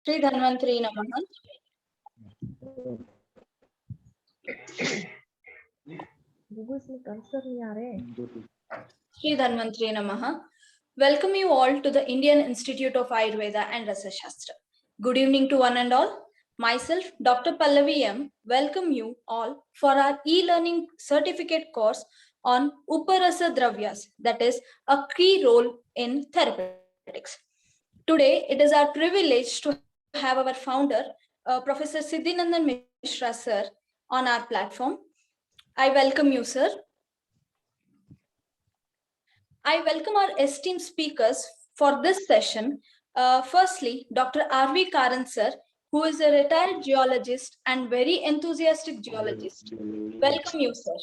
श्री धन्वंतरी नमः। Sri Dhanvantari Namaha. Welcome you all to the Indian Institute of Ayurveda and Rasa Shastra. Good evening to one and all. Myself, Dr. Pallavi M, welcome you all for our e-learning certificate course on Uparasa Dravyas, that is a key role in therapeutics. Today, it is our privilege to have our founder, Professor Siddhinandan Mishra sir, on our platform. I welcome you, sir. I welcome our esteemed speakers for this session. Firstly, Dr. R.V. Karan sir, who is a retired geologist and very enthusiastic geologist. Welcome you, sir.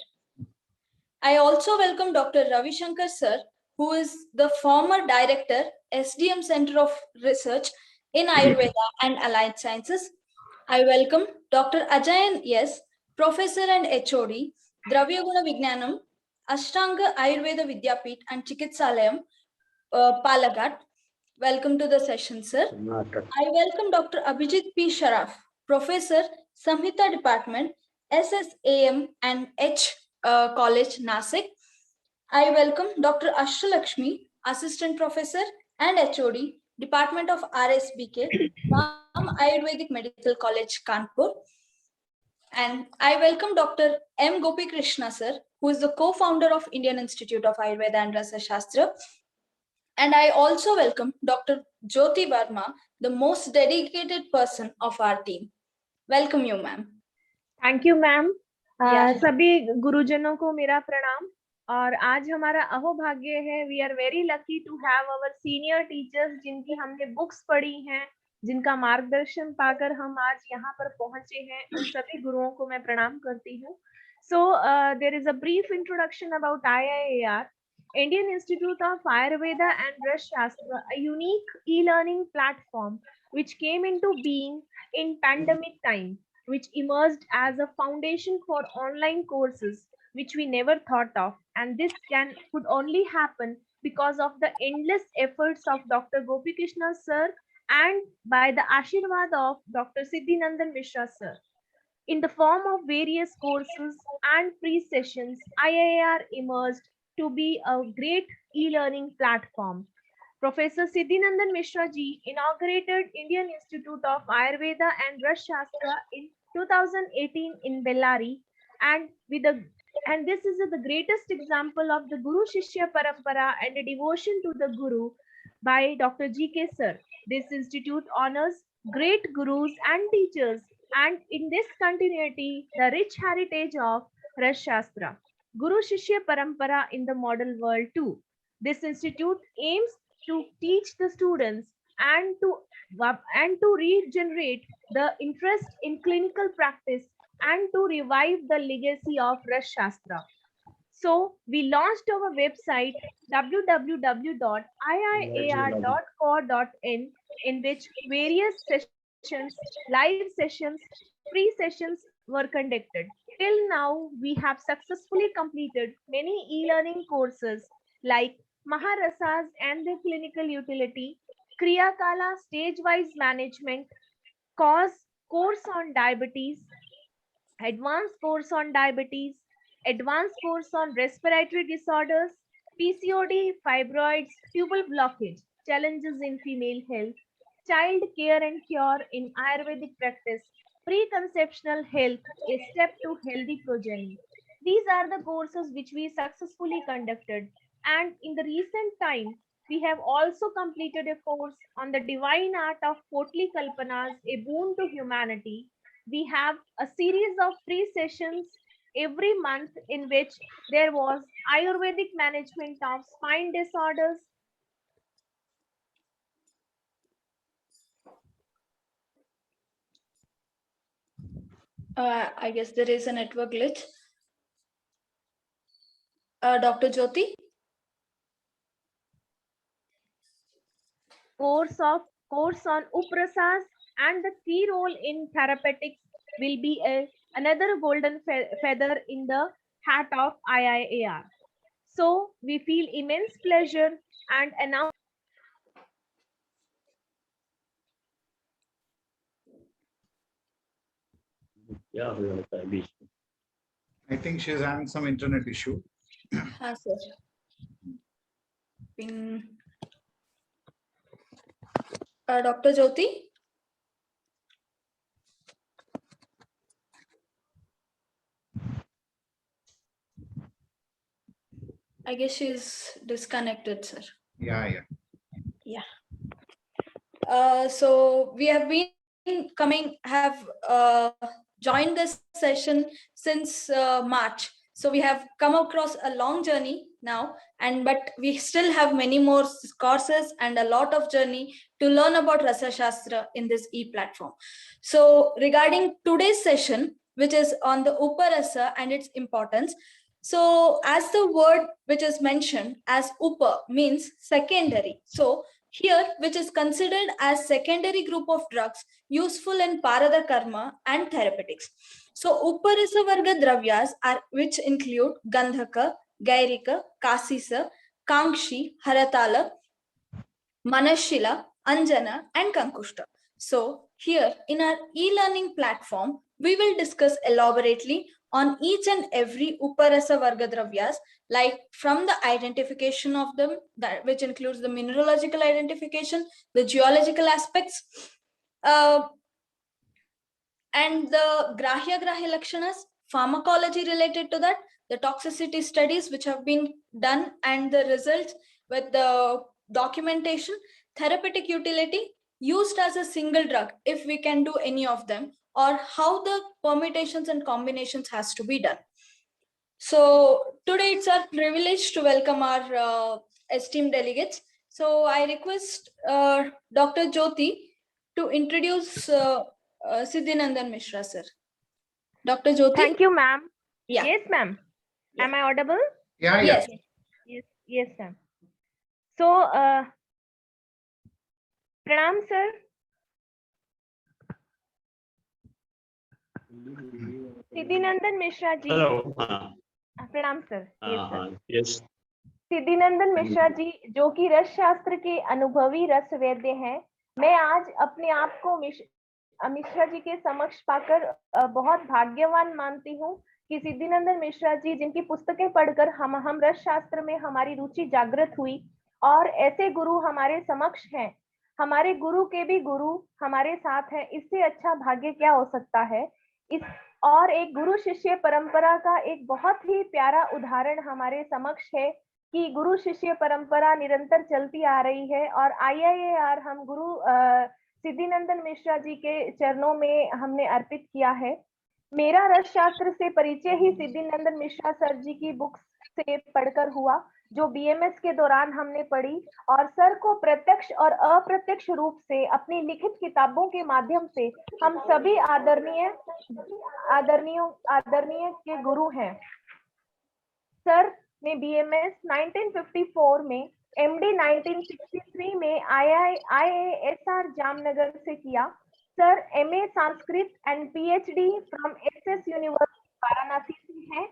I also welcome Dr. Ravi Shankar sir, who is the former director, SDM Center of Research in Ayurveda and Allied Sciences. I welcome Dr. Ajayan S, Professor and HOD, Dravyaguna Vignanam, Ashtanga Ayurveda Vidyapeeth and Chikitsalayam, Palagat. Welcome to the session, sir. I welcome Dr. Abhijit P. Sharaf, Professor, Samhita Department, SSAM and H College, Nasik. I welcome Dr. Ashtalakshmi, Assistant Professor and HOD, Department of RSBK, from Ayurvedic Medical College, Kanpur. And I welcome Dr. M. Gopi Krishna, sir, who is the co-founder of Indian Institute of Ayurveda and Rasa Shastra. And I also welcome Dr. Jyoti Verma, the most dedicated person of our team. Welcome you, ma'am. Thank you ma'am. Yeah. सभी गुरुजनों को मेरा प्रणाम। और आज हमारा अहोभाग्य है, we are very lucky to have our senior teachers जिनकी हमने बुक्स पढ़ी हैं, जिनका मार्गदर्शन पाकर हम आज यहाँ पर पहुंचे हैं। उन सभी गुरुओं को मैं प्रणाम करती हूँ। So there is a brief introduction about IIAR, Indian Institute of Ayurveda and Rasa Shastra, a unique e-learning platform which came into being in pandemic time, which emerged as a foundation for online courses which we never thought of, and this could only happen because of the endless efforts of Dr. Gopi Krishna sir and by the Ashirwad of Dr. Siddhinandan Mishra sir. In the form of various courses and free sessions, IIR emerged to be a great e-learning platform. Professor Siddhinandan Mishra ji inaugurated Indian Institute of Ayurveda and Rasa Shastra in 2018 in Bellary, and this is the greatest example of the Guru Shishya Parampara and a devotion to the Guru by Dr. G.K. sir. This institute honors great gurus and teachers, and in this continuity, the rich heritage of Rasa Shastra, Guru Shishya Parampara in the model world too. This institute aims to teach the students and to regenerate the interest in clinical practice and to revive the legacy of Rasa Shastra. So we launched our website www.iiar.co.in, in which various sessions, live sessions, free sessions were conducted. Till now, we have successfully completed many e-learning courses like Maharasas and their clinical utility, Kriya Kala stage-wise management, course on diabetes, advanced course on diabetes, advanced course on respiratory disorders, PCOD, fibroids, tubal blockage, challenges in female health, child care and cure in Ayurvedic practice, preconceptional health, a step to healthy progeny. These are the courses which we successfully conducted. And in the recent time, we have also completed a course on the divine art of Potli Kalpanas, a boon to humanity. We have a series of free sessions every month in which there was Ayurvedic management of spine disorders, I guess there is a network glitch. Dr. Jyoti? course on Uprasas, and the key role in therapeutics will be another golden feather in the hat of IIAR. So we feel immense pleasure and announce क्या हो जाता है बीच में? I think she is having some internet issue. हाँ sir. Pin doctor Jyoti. I guess she's disconnected, sir. Yeah. So we have been joined this session since March. So we have come across a long journey now, but we still have many more courses and a lot of journey to learn about Rasa Shastra in this e-platform. So regarding today's session, which is on the Uparasa and its importance. So as the word which is mentioned as Upa means secondary. So here, which is considered as secondary group of drugs useful in Parada Karma and therapeutics. So Uparisa Varga Dravyas are which include Gandhaka, Gairika, Kasisa, Kankshi, Haratala, Manashila, Anjana, and Kankushta. So here in our e-learning platform, we will discuss elaborately on each and every Uparasa Varga Dravyas, like from the identification of them, which includes the mineralogical identification, the geological aspects, and the Grahya Lakshanas, pharmacology related to that, the toxicity studies which have been done and the results with the documentation, therapeutic utility, used as a single drug if we can do any of them, or how the permutations and combinations has to be done. So today it's our privilege to welcome our esteemed delegates. So I request Dr. Jyoti to introduce Siddhinandan Mishra, sir. Dr. Jyoti? Thank you, ma'am. Yeah. Yes, ma'am. Yeah. Am I audible? Yeah. Yes. Yes, ma'am. So, pranam, sir. Siddhinandan Mishra ji. Hello. हाँ प्रणाम sir. Yes, sir. हाँ yes. सिद्धिनंदन Mishra जी जो कि रस शास्त्र के अनुभवी रस वैद्य हैं, मैं आज अपने आप को मिश्रा जी के समक्ष पाकर बहुत भाग्यवान मानती हूँ कि सिद्धिनंदन मिश्रा जी जिनकी पुस्तकें पढ़कर हम रस शास्त्र में हमारी रुचि जागृत हुई और ऐसे गुरु हमारे समक्ष हैं. हमारे गुरु के भी गुरु हमारे साथ हैं. इससे अच्छा भाग्य क्या हो सकता है. और एक गुरु शिष्य परंपरा का एक बहुत ही प्यारा उदाहरण हमारे समक्ष है कि गुरु शिष्य परंपरा निरंतर चलती आ रही है और IIAR हम गुरु सिद्धिनंदन मिश्रा जी के चरणों में हमने अर्पित किया है. मेरा रस शास्त्र से परिचय ही सिद्धिनंदन मिश्रा सर जी की बुक्स से पढ़कर हुआ, जो BMS के दौरान हमने पढ़ी और सर को प्रत्यक्ष और अप्रत्यक्ष रूप से अपनी लिखित किताबों के माध्यम से हम सभी आदरणीय के गुरु हैं. सर ने BMS 1954 में, MD 1963 में IISR जामनगर से किया. Sir MA Sanskrit and PhD from SS university Varanasi से है.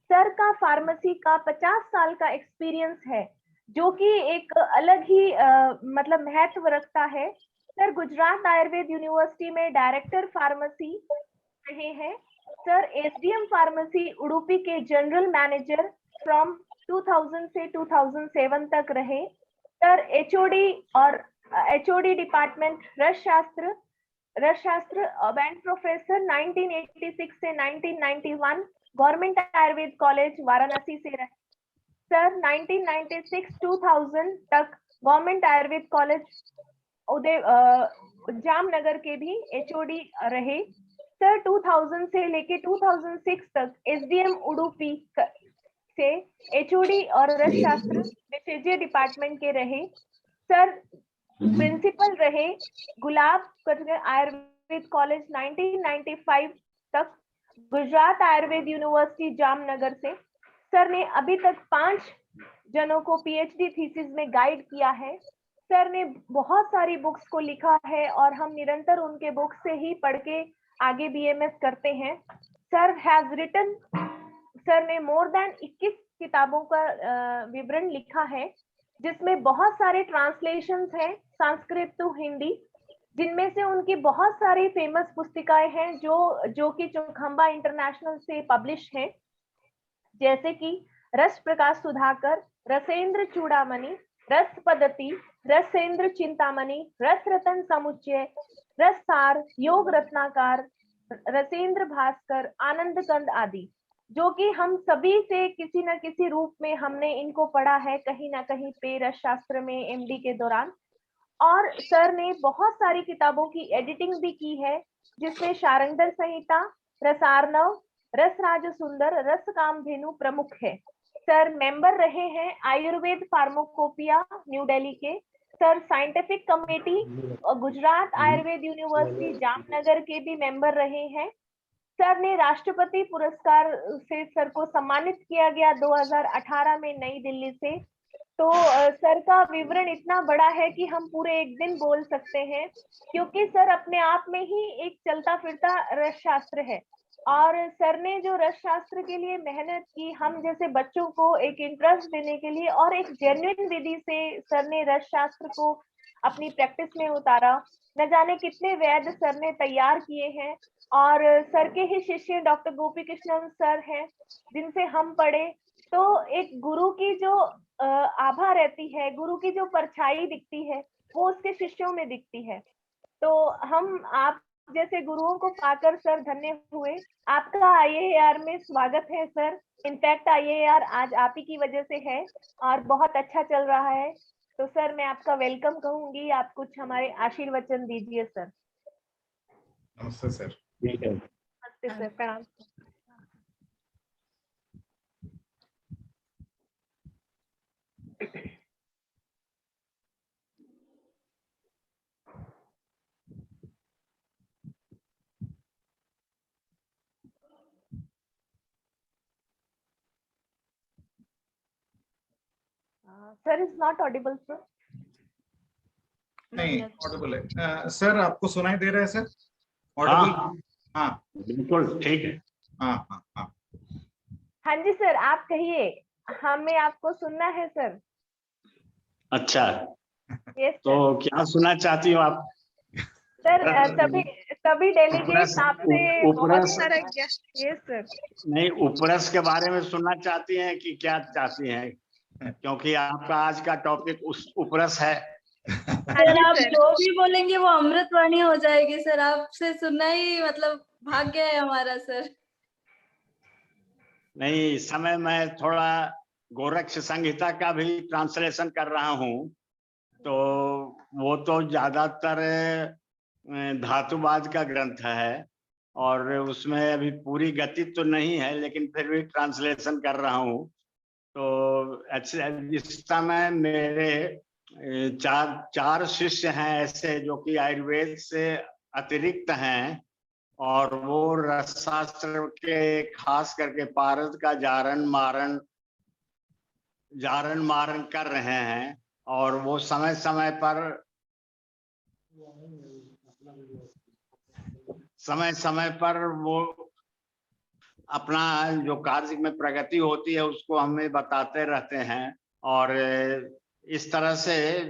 सर का फार्मेसी का 50 साल का एक्सपीरियंस है, जो कि एक अलग ही मतलब महत्व रखता है. सर गुजरात आयुर्वेद यूनिवर्सिटी में डायरेक्टर फार्मेसी रहे हैं. सर SDM फार्मेसी उडुपी के जनरल मैनेजर फ्रॉम 2000 से 2007 तक रहे. सर HOD डिपार्टमेंट रस शास्त्र बैंड प्रोफेसर 1986 से 1991 गवर्नमेंट आयुर्वेद कॉलेज वाराणसी से रहे. सर 1996-2000 तक गवर्नमेंट आयुर्वेद कॉलेज जामनगर के भी HOD रहे. सर 2000 से लेके 2006 तक SDM उडुपी से HOD और रस शास्त्र विशेषज्ञ डिपार्टमेंट के रहे. सर प्रिंसिपल रहे गुलाब आयुर्वेद कॉलेज 1995 तक गुजरात आयुर्वेद यूनिवर्सिटी जामनगर से. सर ने अभी तक 5 जनों को PhD थीसिस में गाइड किया है. सर ने बहुत सारी बुक्स को लिखा है और हम निरंतर उनके बुक्स से ही पढ़ के आगे BMS करते हैं. सर ने मोर देन 21 किताबों का विवरण लिखा है, जिसमें बहुत सारे ट्रांसलेशंस हैं संस्कृत टू हिंदी, जिनमें से उनकी बहुत सारी फेमस पुस्तिकाएं हैं जो कि चौखंबा इंटरनेशनल से पब्लिश हैं, जैसे कि रस प्रकाश सुधाकर, रसेंद्र चूड़ामणि, रस पद्धति, रसेंद्र चिंतामणि, रस रतन समुच्चय, रस सार, योग रत्नाकार, रसेंद्र भास्कर, आनंद कंद आदि, जो कि हम सभी से किसी न किसी रूप में हमने इनको पढ़ा है कहीं ना कहीं पे रस शास्त्र में एमडी के दौरान। और सर ने बहुत सारी किताबों की एडिटिंग भी की है, जिसमें शारंगधर संहिता, रसार्णव, रसराज सुंदर, रस कामधेनु प्रमुख है। सर मेंबर रहे हैं आयुर्वेद फार्माकोपिया न्यू दिल्ली के। सर साइंटिफिक कमेटी और गुजरात आयुर्वेद यूनिवर्सिटी जामनगर के भी मेंबर रहे हैं। सर ने राष्ट्रपति पुरस्कार से सर को सम्मानित किया गया 2018 में नई दिल्ली से। तो सर का विवरण इतना बड़ा है कि हम पूरे एक दिन बोल सकते हैं, क्योंकि सर अपने आप में ही एक चलता फिरता रस शास्त्र है। और सर ने जो रस शास्त्र के लिए मेहनत की, हम जैसे बच्चों को एक इंटरेस्ट देने के लिए और एक जेन्युइन विधि से सर ने रस शास्त्र को अपनी प्रैक्टिस में उतारा। न जाने कितने वैद्य सर ने तैयार किए हैं। और सर के ही शिष्य डॉक्टर गोपी कृष्णन सर हैं, जिनसे हम पढ़े। तो एक गुरु की जो आभा रहती है, गुरु की जो परछाई दिखती है, वो उसके शिष्यों में दिखती है। तो हम आप जैसे गुरुओं को पाकर सर धन्य हुए। आपका IAAR में स्वागत है सर। इनफैक्ट IAAR आज आप ही की वजह से है और बहुत अच्छा चल रहा है। तो सर मैं आपका वेलकम कहूंगी, आप कुछ हमारे आशीर्वचन दीजिए सर। नमस्ते सर। ठीक है। नमस्ते सर, प्रणाम। Sir is not Audible sir. नहीं ऑडिबल है सर, आपको सुनाई दे रहा है सर? ऑडिबल? हाँ बिल्कुल ठीक है। हाँ हाँ हाँ। हाँ जी सर, आप कहिए, हमें आपको सुनना है सर। अच्छा, यस तो क्या सुनना चाहती हो आप? सर। सभी डेलीगेट्स आपसे बहुत उपरस सारा यस सर। नहीं, उपरस के बारे में सुनना चाहती हैं कि क्या चाहती हैं? क्योंकि आपका आज का टॉपिक उस उपरस है। सर आप जो भी बोलेंगे वो अमृतवाणी हो जाएगी सर। आपसे सुनना ही मतलब भाग्य है हमारा सर। नहीं, इस समय मैं थोड़ा गोरक्ष संहिता का भी ट्रांसलेशन कर रहा हूँ, तो वो तो ज्यादातर धातुवाद का ग्रंथ है और उसमें अभी पूरी गति तो नहीं है, लेकिन फिर भी ट्रांसलेशन कर रहा हूँ। तो अच्छा, इस समय मेरे चार शिष्य हैं ऐसे जो कि आयुर्वेद से अतिरिक्त हैं और वो रसशास्त्र के खास करके पारद का जारण मारण कर रहे हैं। और वो समय समय पर वो अपना जो कार्य में प्रगति होती है उसको हमें बताते रहते हैं। और इस तरह से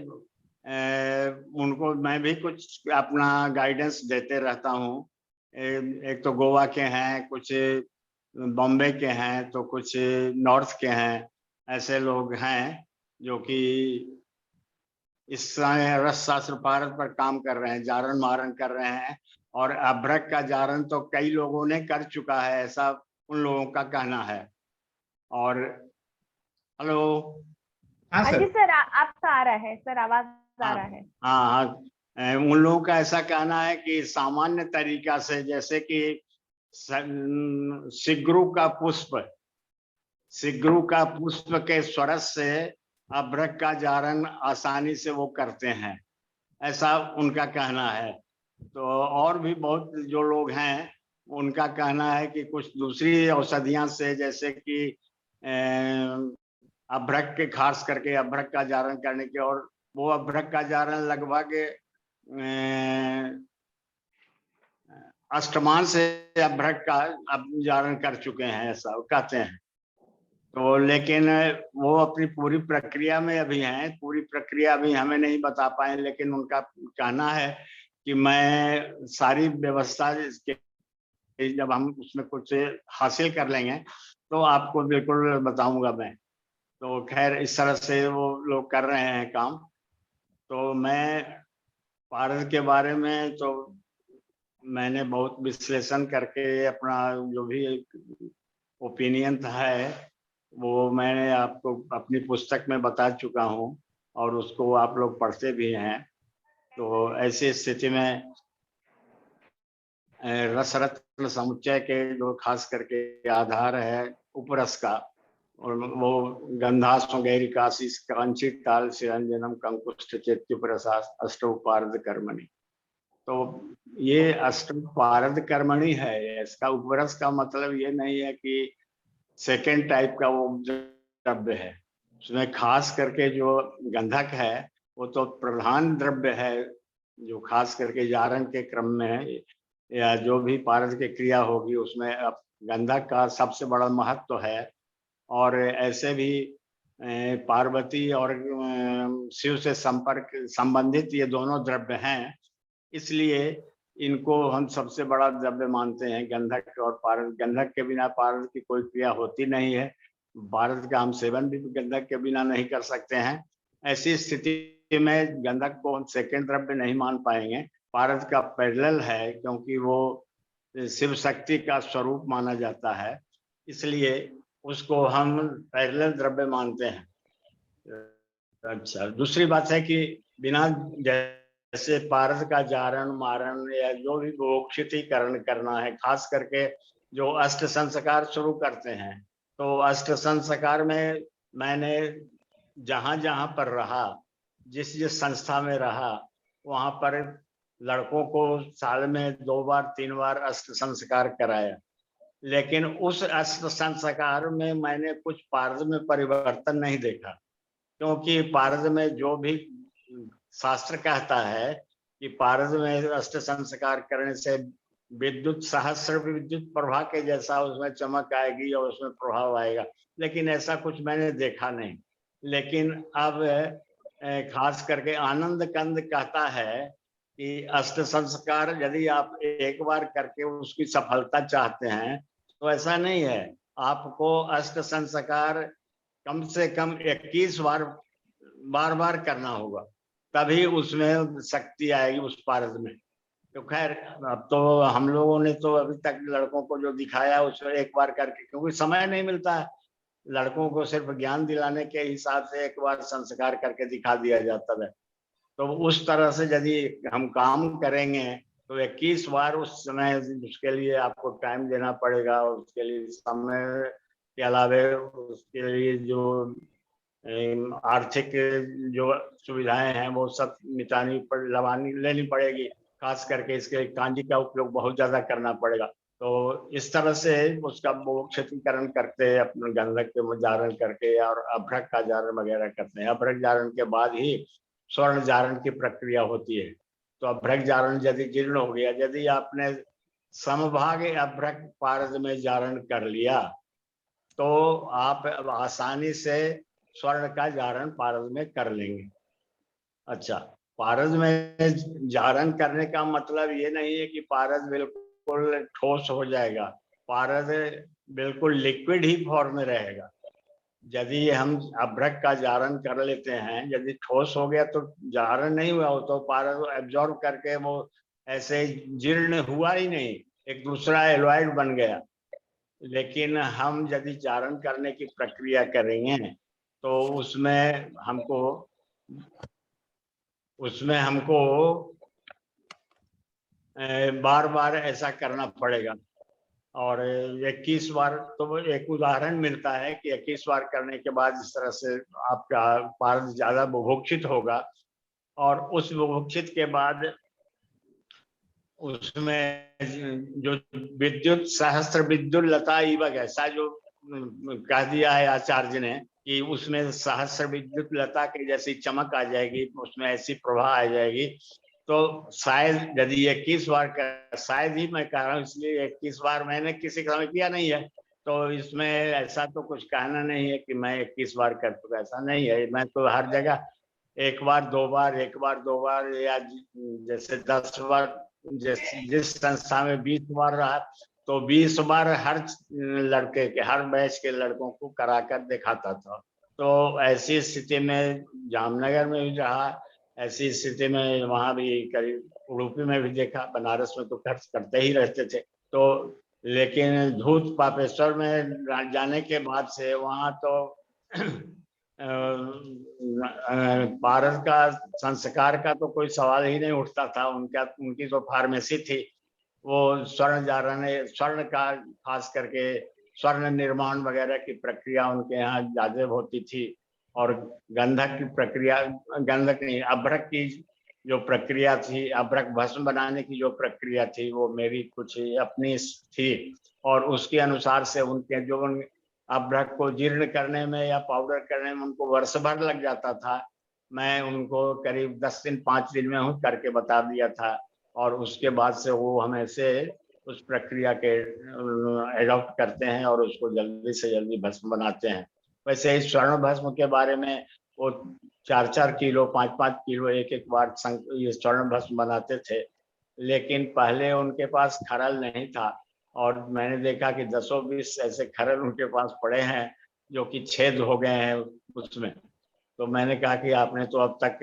उनको मैं भी कुछ अपना गाइडेंस देते रहता हूँ। एक तो गोवा के हैं, कुछ बॉम्बे के हैं, तो कुछ नॉर्थ के हैं। ऐसे लोग हैं जो कि इस समय रस शास्त्र पारद पर काम कर रहे हैं, जारण मारण कर रहे हैं। और अभ्रक का जारण तो कई लोगों ने कर चुका है, ऐसा उन लोगों का कहना है। और हेलो, हाँ हाँ सर। जी सर, आपका आ रहा है सर, आवाज आ रहा है। हाँ, उन लोगों का ऐसा कहना है कि सामान्य तरीका से, जैसे कि सिगरू का पुष्प के स्वरस से अभ्रक का जारण आसानी से वो करते हैं, ऐसा उनका कहना है। तो और भी बहुत जो लोग हैं उनका कहना है कि कुछ दूसरी औषधियां से, जैसे कि अभ्रक के खास करके अभ्रक का जारण करने के, और वो अभ्रक का जारण लगभग अष्टमान से अभ्रक का जारण कर चुके हैं, ऐसा कहते हैं। तो लेकिन वो अपनी पूरी प्रक्रिया में अभी हैं, पूरी प्रक्रिया अभी हमें नहीं बता पाए, लेकिन उनका कहना है कि मैं सारी व्यवस्था इसके जब हम उसमें कुछ हासिल कर लेंगे तो आपको बिल्कुल बताऊंगा मैं। तो खैर इस तरह से वो लोग कर रहे हैं काम। तो मैं पारस के बारे में तो मैंने बहुत विश्लेषण करके अपना जो भी ओपिनियन है वो मैंने आपको अपनी पुस्तक में बता चुका हूँ और उसको आप लोग पढ़ते भी हैं। तो ऐसी स्थिति में रसरत्न समुच्चय के जो खास करके आधार है उपरस का, और वो गंधासु गैरिकासी कांचित ताल सिरंजनम कंकुष्ठ चेत्युपरसास अष्टोपार्द कर्मणि। तो ये अष्टोपार्द कर्मणि है। इसका उपरस का मतलब ये नहीं है कि सेकेंड टाइप का वो द्रव्य है। उसमें खास करके जो गंधक है वो तो प्रधान द्रव्य है, जो खास करके जारण के क्रम में या जो भी पारस की क्रिया होगी उसमें अब गंधक का सबसे बड़ा महत्व है। और ऐसे भी पार्वती और शिव से संपर्क संबंधित ये दोनों द्रव्य हैं, इसलिए इनको हम सबसे बड़ा द्रव्य मानते हैं गंधक और पारस। गंधक के बिना पारस की कोई क्रिया होती नहीं है। पारस का हम सेवन भी गंधक के बिना नहीं कर सकते हैं। ऐसी स्थिति में गंधक को हम सेकेंड द्रव्य नहीं मान पाएंगे। पारस का पैरेलल है क्योंकि वो शिव शक्ति का स्वरूप माना जाता है, इसलिए उसको हम पैरेलल द्रव्य मानते हैं। अच्छा, दूसरी बात है कि बिना जैसे पारस का जारण मारण या जो भी विभोक्षितीकरण करना है, खास करके जो अष्ट संस्कार शुरू करते हैं, तो अष्ट संस्कार में मैंने जहां जहां पर रहा, जिस जिस संस्था में रहा, वहां पर लड़कों को साल में 2 बार 3 बार अष्ट संस्कार कराया। लेकिन उस अष्ट संस्कार में मैंने कुछ पारस में परिवर्तन नहीं देखा, क्योंकि पारस में जो भी शास्त्र कहता है कि पारस में अष्ट संस्कार करने से विद्युत सहस्र विद्युत प्रभा के जैसा उसमें चमक आएगी और उसमें प्रभाव आएगा, लेकिन ऐसा कुछ मैंने देखा नहीं। लेकिन अब खास करके आनंद कंद कहता है कि अष्ट संस्कार यदि आप एक बार करके उसकी सफलता चाहते हैं तो ऐसा नहीं है, आपको अष्ट संस्कार कम से कम 21 बार बार करना होगा, तभी उसमें शक्ति आएगी उस पारस में। तो खैर अब तो हम लोगों ने तो अभी तक लड़कों को जो दिखाया उसमें एक बार करके, क्योंकि समय नहीं मिलता है लड़कों को, सिर्फ ज्ञान दिलाने के हिसाब से एक बार संस्कार करके दिखा दिया जाता है। तो उस तरह से यदि हम काम करेंगे तो 21 बार उस समय उसके लिए आपको टाइम देना पड़ेगा, और उसके लिए समय के अलावे उसके लिए जो आर्थिक जो सुविधाएं हैं वो सब लेनी पड़ेगी। खास करके इसके कांजी का उपयोग बहुत ज्यादा करना पड़ेगा। तो इस तरह से उसका क्षतिकरण करते हैं अपने गंधक के जारण करके, और अभ्रक का जारण वगैरह करते हैं। अभ्रक जारण के बाद ही स्वर्ण जारण की प्रक्रिया होती है। तो अभ्रक जारण यदि जीर्ण हो गया, यदि आपने समभाग अभ्रक पारस में जारण कर लिया तो आप आसानी से स्वर्ण का जारण पारस में कर लेंगे। अच्छा, पारस में जारण करने का मतलब ये नहीं है कि पारस बिल्कुल ठोस हो जाएगा। पारस बिल्कुल लिक्विड ही फॉर्म में रहेगा। यदि हम अभ्रक का जारण कर लेते हैं, यदि ठोस हो गया तो जारण नहीं हुआ, हो तो पारस एब्जॉर्ब करके वो ऐसे जीर्ण हुआ ही नहीं, एक दूसरा एलॉइड बन गया। लेकिन हम यदि जारण करने की प्रक्रिया करेंगे तो उसमें हमको बार बार ऐसा करना पड़ेगा। और 21 बार तो एक उदाहरण मिलता है कि 21 बार करने के बाद इस तरह से आपका पारस ज्यादा विभोक्षित होगा, और उस विभोक्षित के बाद उसमें जो विद्युत सहस्त्र विद्युत लता इवग ऐसा जो कह दिया है आचार्य ने कि उसमें सहस्त्र विद्युत लता की जैसी चमक आ जाएगी, उसमें ऐसी प्रभा आ जाएगी। तो शायद यदि 21 बार शायद ही मैं कह रहा हूँ, इसलिए 21 बार मैंने किसी का समय किया नहीं है, तो इसमें ऐसा तो कुछ कहना नहीं है कि मैं 21 बार कर चुका, ऐसा नहीं है। मैं तो हर जगह एक बार दो बार, एक बार दो बार, या जैसे 10 बार, जिस संस्था में 20 बार रहा तो 20 बार हर लड़के के, हर बैच के लड़कों को कराकर दिखाता था। तो ऐसी स्थिति में जामनगर में भी रहा, ऐसी स्थिति में वहां भी करीब उडुपी में भी देखा, बनारस में तो खर्च करते ही रहते थे। तो लेकिन धूत पापेश्वर में जाने के बाद से वहां तो भारत का संस्कार का तो कोई सवाल ही नहीं उठता था। उनकी तो फार्मेसी थी, वो स्वर्ण जारण, स्वर्ण का खास करके स्वर्ण निर्माण वगैरह की प्रक्रिया उनके यहाँ ज्यादा होती थी। और गंधक की प्रक्रिया, गंधक नहीं, अभ्रक की जो प्रक्रिया थी, अभ्रक भस्म बनाने की जो प्रक्रिया थी, वो मेरी कुछ अपनी थी। और उसके अनुसार से उनके जो अभ्रक को जीर्ण करने में या पाउडर करने में उनको वर्ष भर लग जाता था, मैं उनको करीब 10 दिन 5 दिन में हूँ करके बता दिया था। और उसके बाद से वो हमें से उस प्रक्रिया के एडॉप्ट करते हैं और उसको जल्दी से जल्दी भस्म बनाते हैं। वैसे ही स्वर्ण भस्म के बारे में वो 4-4 किलो 5-5 किलो एक बार ये स्वर्ण भस्म बनाते थे। लेकिन पहले उनके पास खरल नहीं था, और मैंने देखा कि 10-20 ऐसे खरल उनके पास पड़े हैं जो कि छेद हो गए हैं उसमें। तो मैंने कहा कि आपने तो अब तक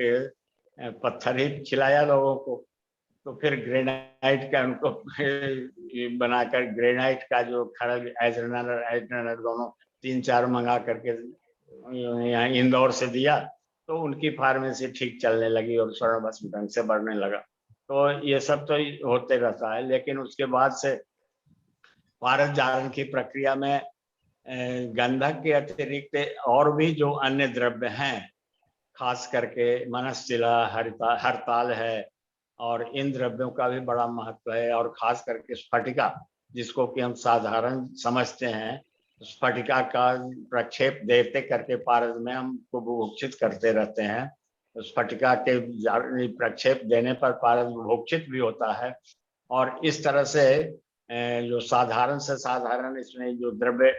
पत्थर ही खिलाया लोगों को, तो फिर ग्रेनाइट का उनको बनाकर, ग्रेनाइट का जो खरल एजरनर दोनों 3-4 मंगा करके यहाँ इंदौर से दिया, तो उनकी फार्मेसी ठीक चलने लगी और स्वर्ण भस्म ढंग से बढ़ने लगा। तो ये सब तो होते रहता है। लेकिन उसके बाद से भारत जारण की प्रक्रिया में गंधक के अतिरिक्त और भी जो अन्य द्रव्य हैं, खास करके मनस्शिला, हरताल है, और इन द्रव्यों का भी बड़ा महत्व है। और खास करके स्फटिका, जिसको कि हम साधारण समझते हैं, स्फटिका का प्रक्षेप देते करके पारद में हम बुभुक्षित करते रहते हैं। स्फटिका के प्रक्षेप देने पर पारद बुभुक्षित भी होता है। और इस तरह से जो साधारण से साधारण इसमें जो द्रव्य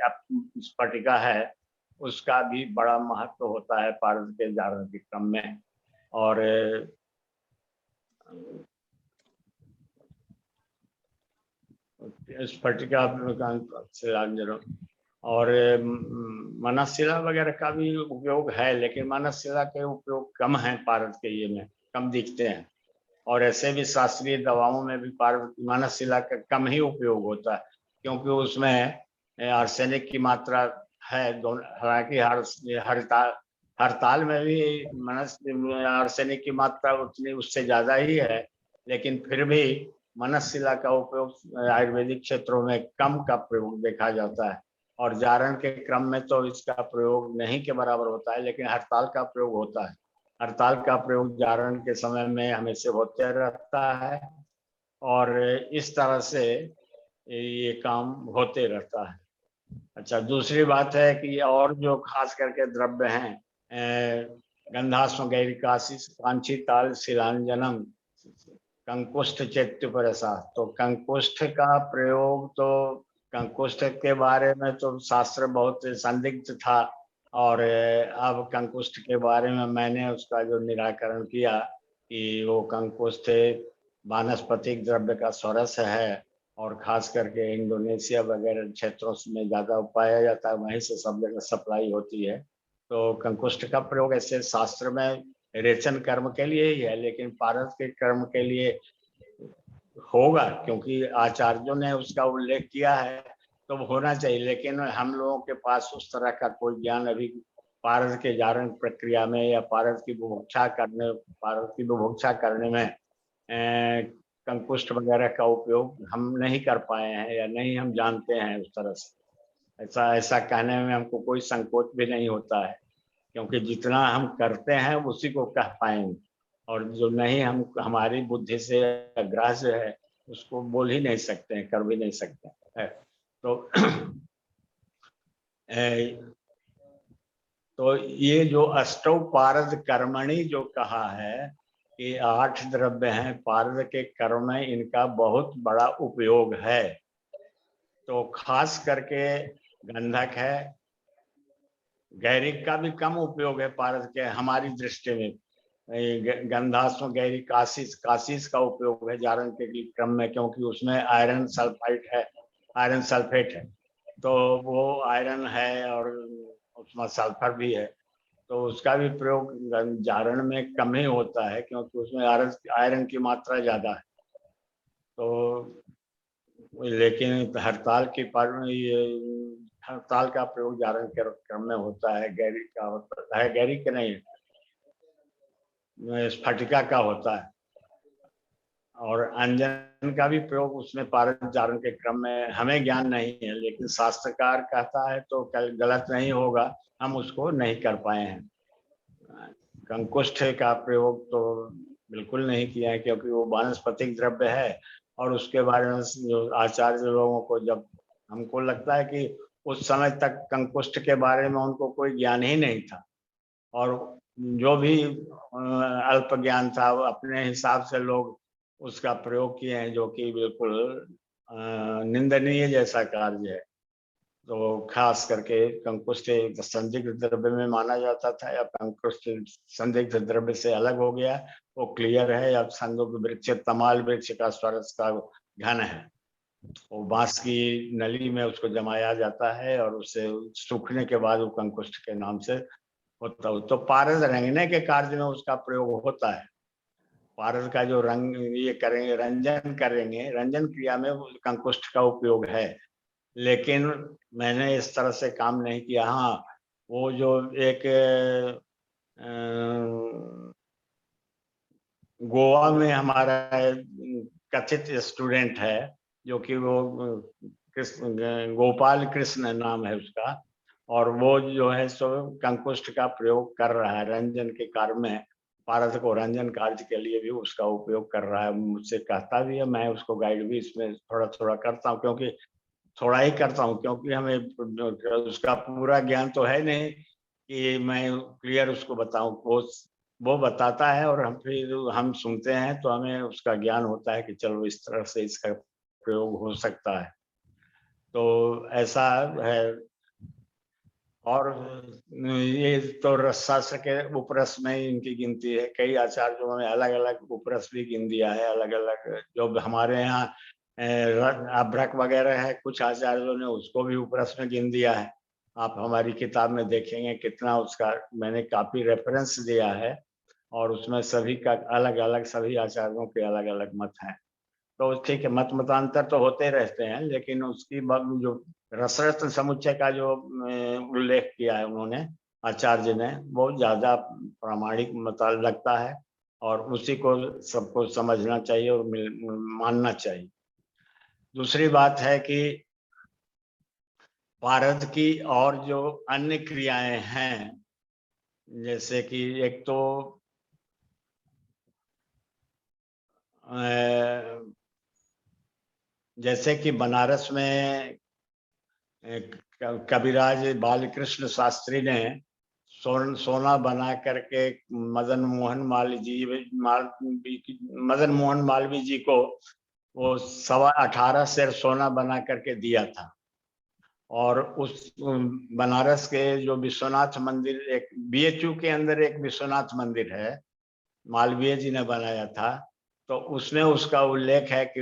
स्फटिका है, उसका भी बड़ा महत्व होता है पारद के जारण के क्रम में। और स्फटिका और मनस्शिला वगैरह का भी उपयोग है, लेकिन मनस्शिला के उपयोग कम है पारद के ये में, कम दिखते हैं। और ऐसे भी शास्त्रीय दवाओं में भी मनस्शिला का कम ही उपयोग होता है, क्योंकि उसमें आर्सेनिक की मात्रा है। हालांकि हरताल में भी आर्सेनिक की मात्रा उतनी उससे ज्यादा ही है, लेकिन फिर भी मनस्शिला का उपयोग आयुर्वेदिक क्षेत्रों में कम का प्रयोग देखा जाता है। और जारण के क्रम में तो इसका प्रयोग नहीं के बराबर होता है, लेकिन हड़ताल का प्रयोग होता है। हड़ताल का प्रयोग जारण के समय में हमेशा होते रहता है, और इस तरह से ये काम होते रहता है। अच्छा, दूसरी बात है कि और जो खास करके द्रव्य हैं, गंधास्म गैरिकासी कांची ताल शिलांजनम कंकुष्ठ चैत्य प्रसाद। तो कंकुष्ठ का प्रयोग, तो कंकुष्ठ के बारे में तो शास्त्र बहुत संदिग्ध था, और अब कंकुष्ठ के बारे में मैंने उसका जो निराकरण किया कि वो कंकुष्ठ वानस्पतिक द्रव्य का स्वरस है, और खास करके इंडोनेशिया वगैरह क्षेत्रों में ज्यादा पाया जाता है, वहीं से सब जगह सप्लाई होती है। तो कंकुष्ठ का प्रयोग ऐसे शास्त्र में रेचन कर्म के लिए ही है, लेकिन पारद के कर्म के लिए होगा, क्योंकि आचार्यों ने उसका उल्लेख किया है तो होना चाहिए। लेकिन हम लोगों के पास उस तरह का कोई ज्ञान अभी पारद के जारण प्रक्रिया में या पारद की बुभुक्षा करने में कंकुष्ठ वगैरह का उपयोग हम नहीं कर पाए हैं, या नहीं हम जानते हैं उस तरह से। ऐसा कहने में हमको कोई संकोच भी नहीं होता है, क्योंकि जितना हम करते हैं उसी को कह पाएंगे, और जो नहीं हम हमारी बुद्धि से ग्राह्य है उसको बोल ही नहीं सकते हैं, कर भी नहीं सकते हैं। तो ये जो अष्टौ पारद कर्मणि जो कहा है, ये 8 द्रव्य हैं पारद के कर्म में, इनका बहुत बड़ा उपयोग है। तो खास करके गंधक है, गैरिक का भी कम उपयोग है पारद के हमारी दृष्टि में, गंधास्म गहरी काशीस का उपयोग है जारण के क्रम में, क्योंकि उसमें आयरन सल्फाइड है, आयरन सल्फेट है, तो वो आयरन है और उसमें सल्फर भी है, तो उसका भी प्रयोग जारण में कम ही होता है, क्योंकि उसमें आयरन की मात्रा ज्यादा है। तो लेकिन हड़ताल की पर ये हड़ताल का प्रयोग जारण के क्रम में होता है, गैरी का होता है, गैरी के नहीं, स्फटिका का होता है। और अंजन का भी प्रयोग उसमें पारद जारण के क्रम में हमें ज्ञान नहीं है, लेकिन शास्त्रकार कहता है तो गलत नहीं होगा, हम उसको नहीं कर पाए हैं। कंकुष्ठ का प्रयोग तो बिल्कुल नहीं किया है, क्योंकि वो वानस्पतिक द्रव्य है, और उसके बारे में जो आचार्य लोगों को, जब हमको लगता है कि उस समय तक कंकुष्ठ के बारे में उनको कोई ज्ञान ही नहीं था, और जो भी अल्प ज्ञान था वो अपने हिसाब से लोग उसका प्रयोग किए हैं, जो कि बिल्कुल निंदनीय जैसा कार्य है। तो खास करके कंकुष्ठ संदिग्ध द्रव्य में माना जाता था, या कंकुष्ठ संदिग्ध द्रव्य से अलग हो गया, वो क्लियर है। या संदुक वृक्ष तमाल वृक्ष का स्वरस का घन है, वो बांस की नली में उसको जमाया जाता है, और उससे सूखने के बाद वो कंकुष्ठ के नाम से होता है। तो पारद रंगने के कार्य में उसका प्रयोग होता है। पारद का जो रंग ये करेंगे, रंजन करेंगे, रंजन क्रिया में कंकुष्ठ का उपयोग है, लेकिन मैंने इस तरह से काम नहीं किया। हाँ, वो जो एक गोवा में हमारा कथित स्टूडेंट है, जो कि वो गोपाल कृष्ण नाम है उसका, और वो जो है सो कंकुष्ठ का प्रयोग कर रहा है रंजन के कार्य में, पारद को रंजन कार्य के लिए भी उसका उपयोग कर रहा है। मुझसे कहता भी है, मैं उसको गाइड भी इसमें थोड़ा थोड़ा करता हूँ, क्योंकि थोड़ा ही करता हूँ, क्योंकि हमें उसका पूरा ज्ञान तो है नहीं कि मैं क्लियर उसको बताऊं। वो बताता है और हम सुनते हैं, तो हमें उसका ज्ञान होता है कि चलो इस तरह से इसका प्रयोग हो सकता है। तो ऐसा है। और ये तो रसशास्त्र के उपरस में ही इनकी गिनती है। कई आचार्यों ने अलग अलग उपरस भी गिन दिया है, अलग अलग। जो हमारे यहाँ अभ्रक वगैरह है, कुछ आचार्यों ने उसको भी उपरस में गिन दिया है। आप हमारी किताब में देखेंगे कितना उसका मैंने काफी रेफरेंस दिया है, और उसमें सभी का अलग अलग, सभी आचार्यों के अलग अलग मत हैं। तो ठीक है, मतांतर तो होते रहते हैं, लेकिन उसकी जो रसरत्न समुच्चय का जो उल्लेख किया है उन्होंने, आचार्य ने, बहुत ज्यादा प्रामाणिक मत लगता है, और उसी को सबको समझना चाहिए और मानना चाहिए। दूसरी बात है कि पारद की और जो अन्य क्रियाएं हैं, जैसे कि एक तो जैसे कि बनारस में कविराज बालकृष्ण शास्त्री ने सोना बना करके मदन मोहन मालवीय जी को वो 18.25 सेर सोना बना करके दिया था। और उस बनारस के जो विश्वनाथ मंदिर, एक बीएचयू के अंदर एक विश्वनाथ मंदिर है, मालवीय जी ने बनाया था, तो उसमें उसका उल्लेख है कि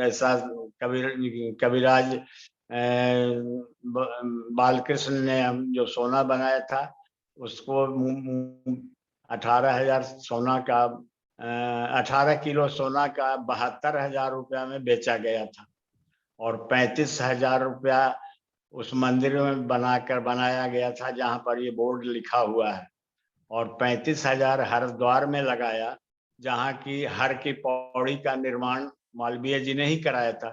ऐसा कविराज बालकृष्ण ने जो सोना बनाया था उसको 18,000 सोना का 18 किलो सोना का 72,000 रुपया में बेचा गया था, और 35,000 रुपया उस मंदिर में बनाया गया था जहां पर ये बोर्ड लिखा हुआ है, और 35,000 हरिद्वार में लगाया, जहाँ की हर की पौड़ी का निर्माण मालवीय जी ने ही कराया था।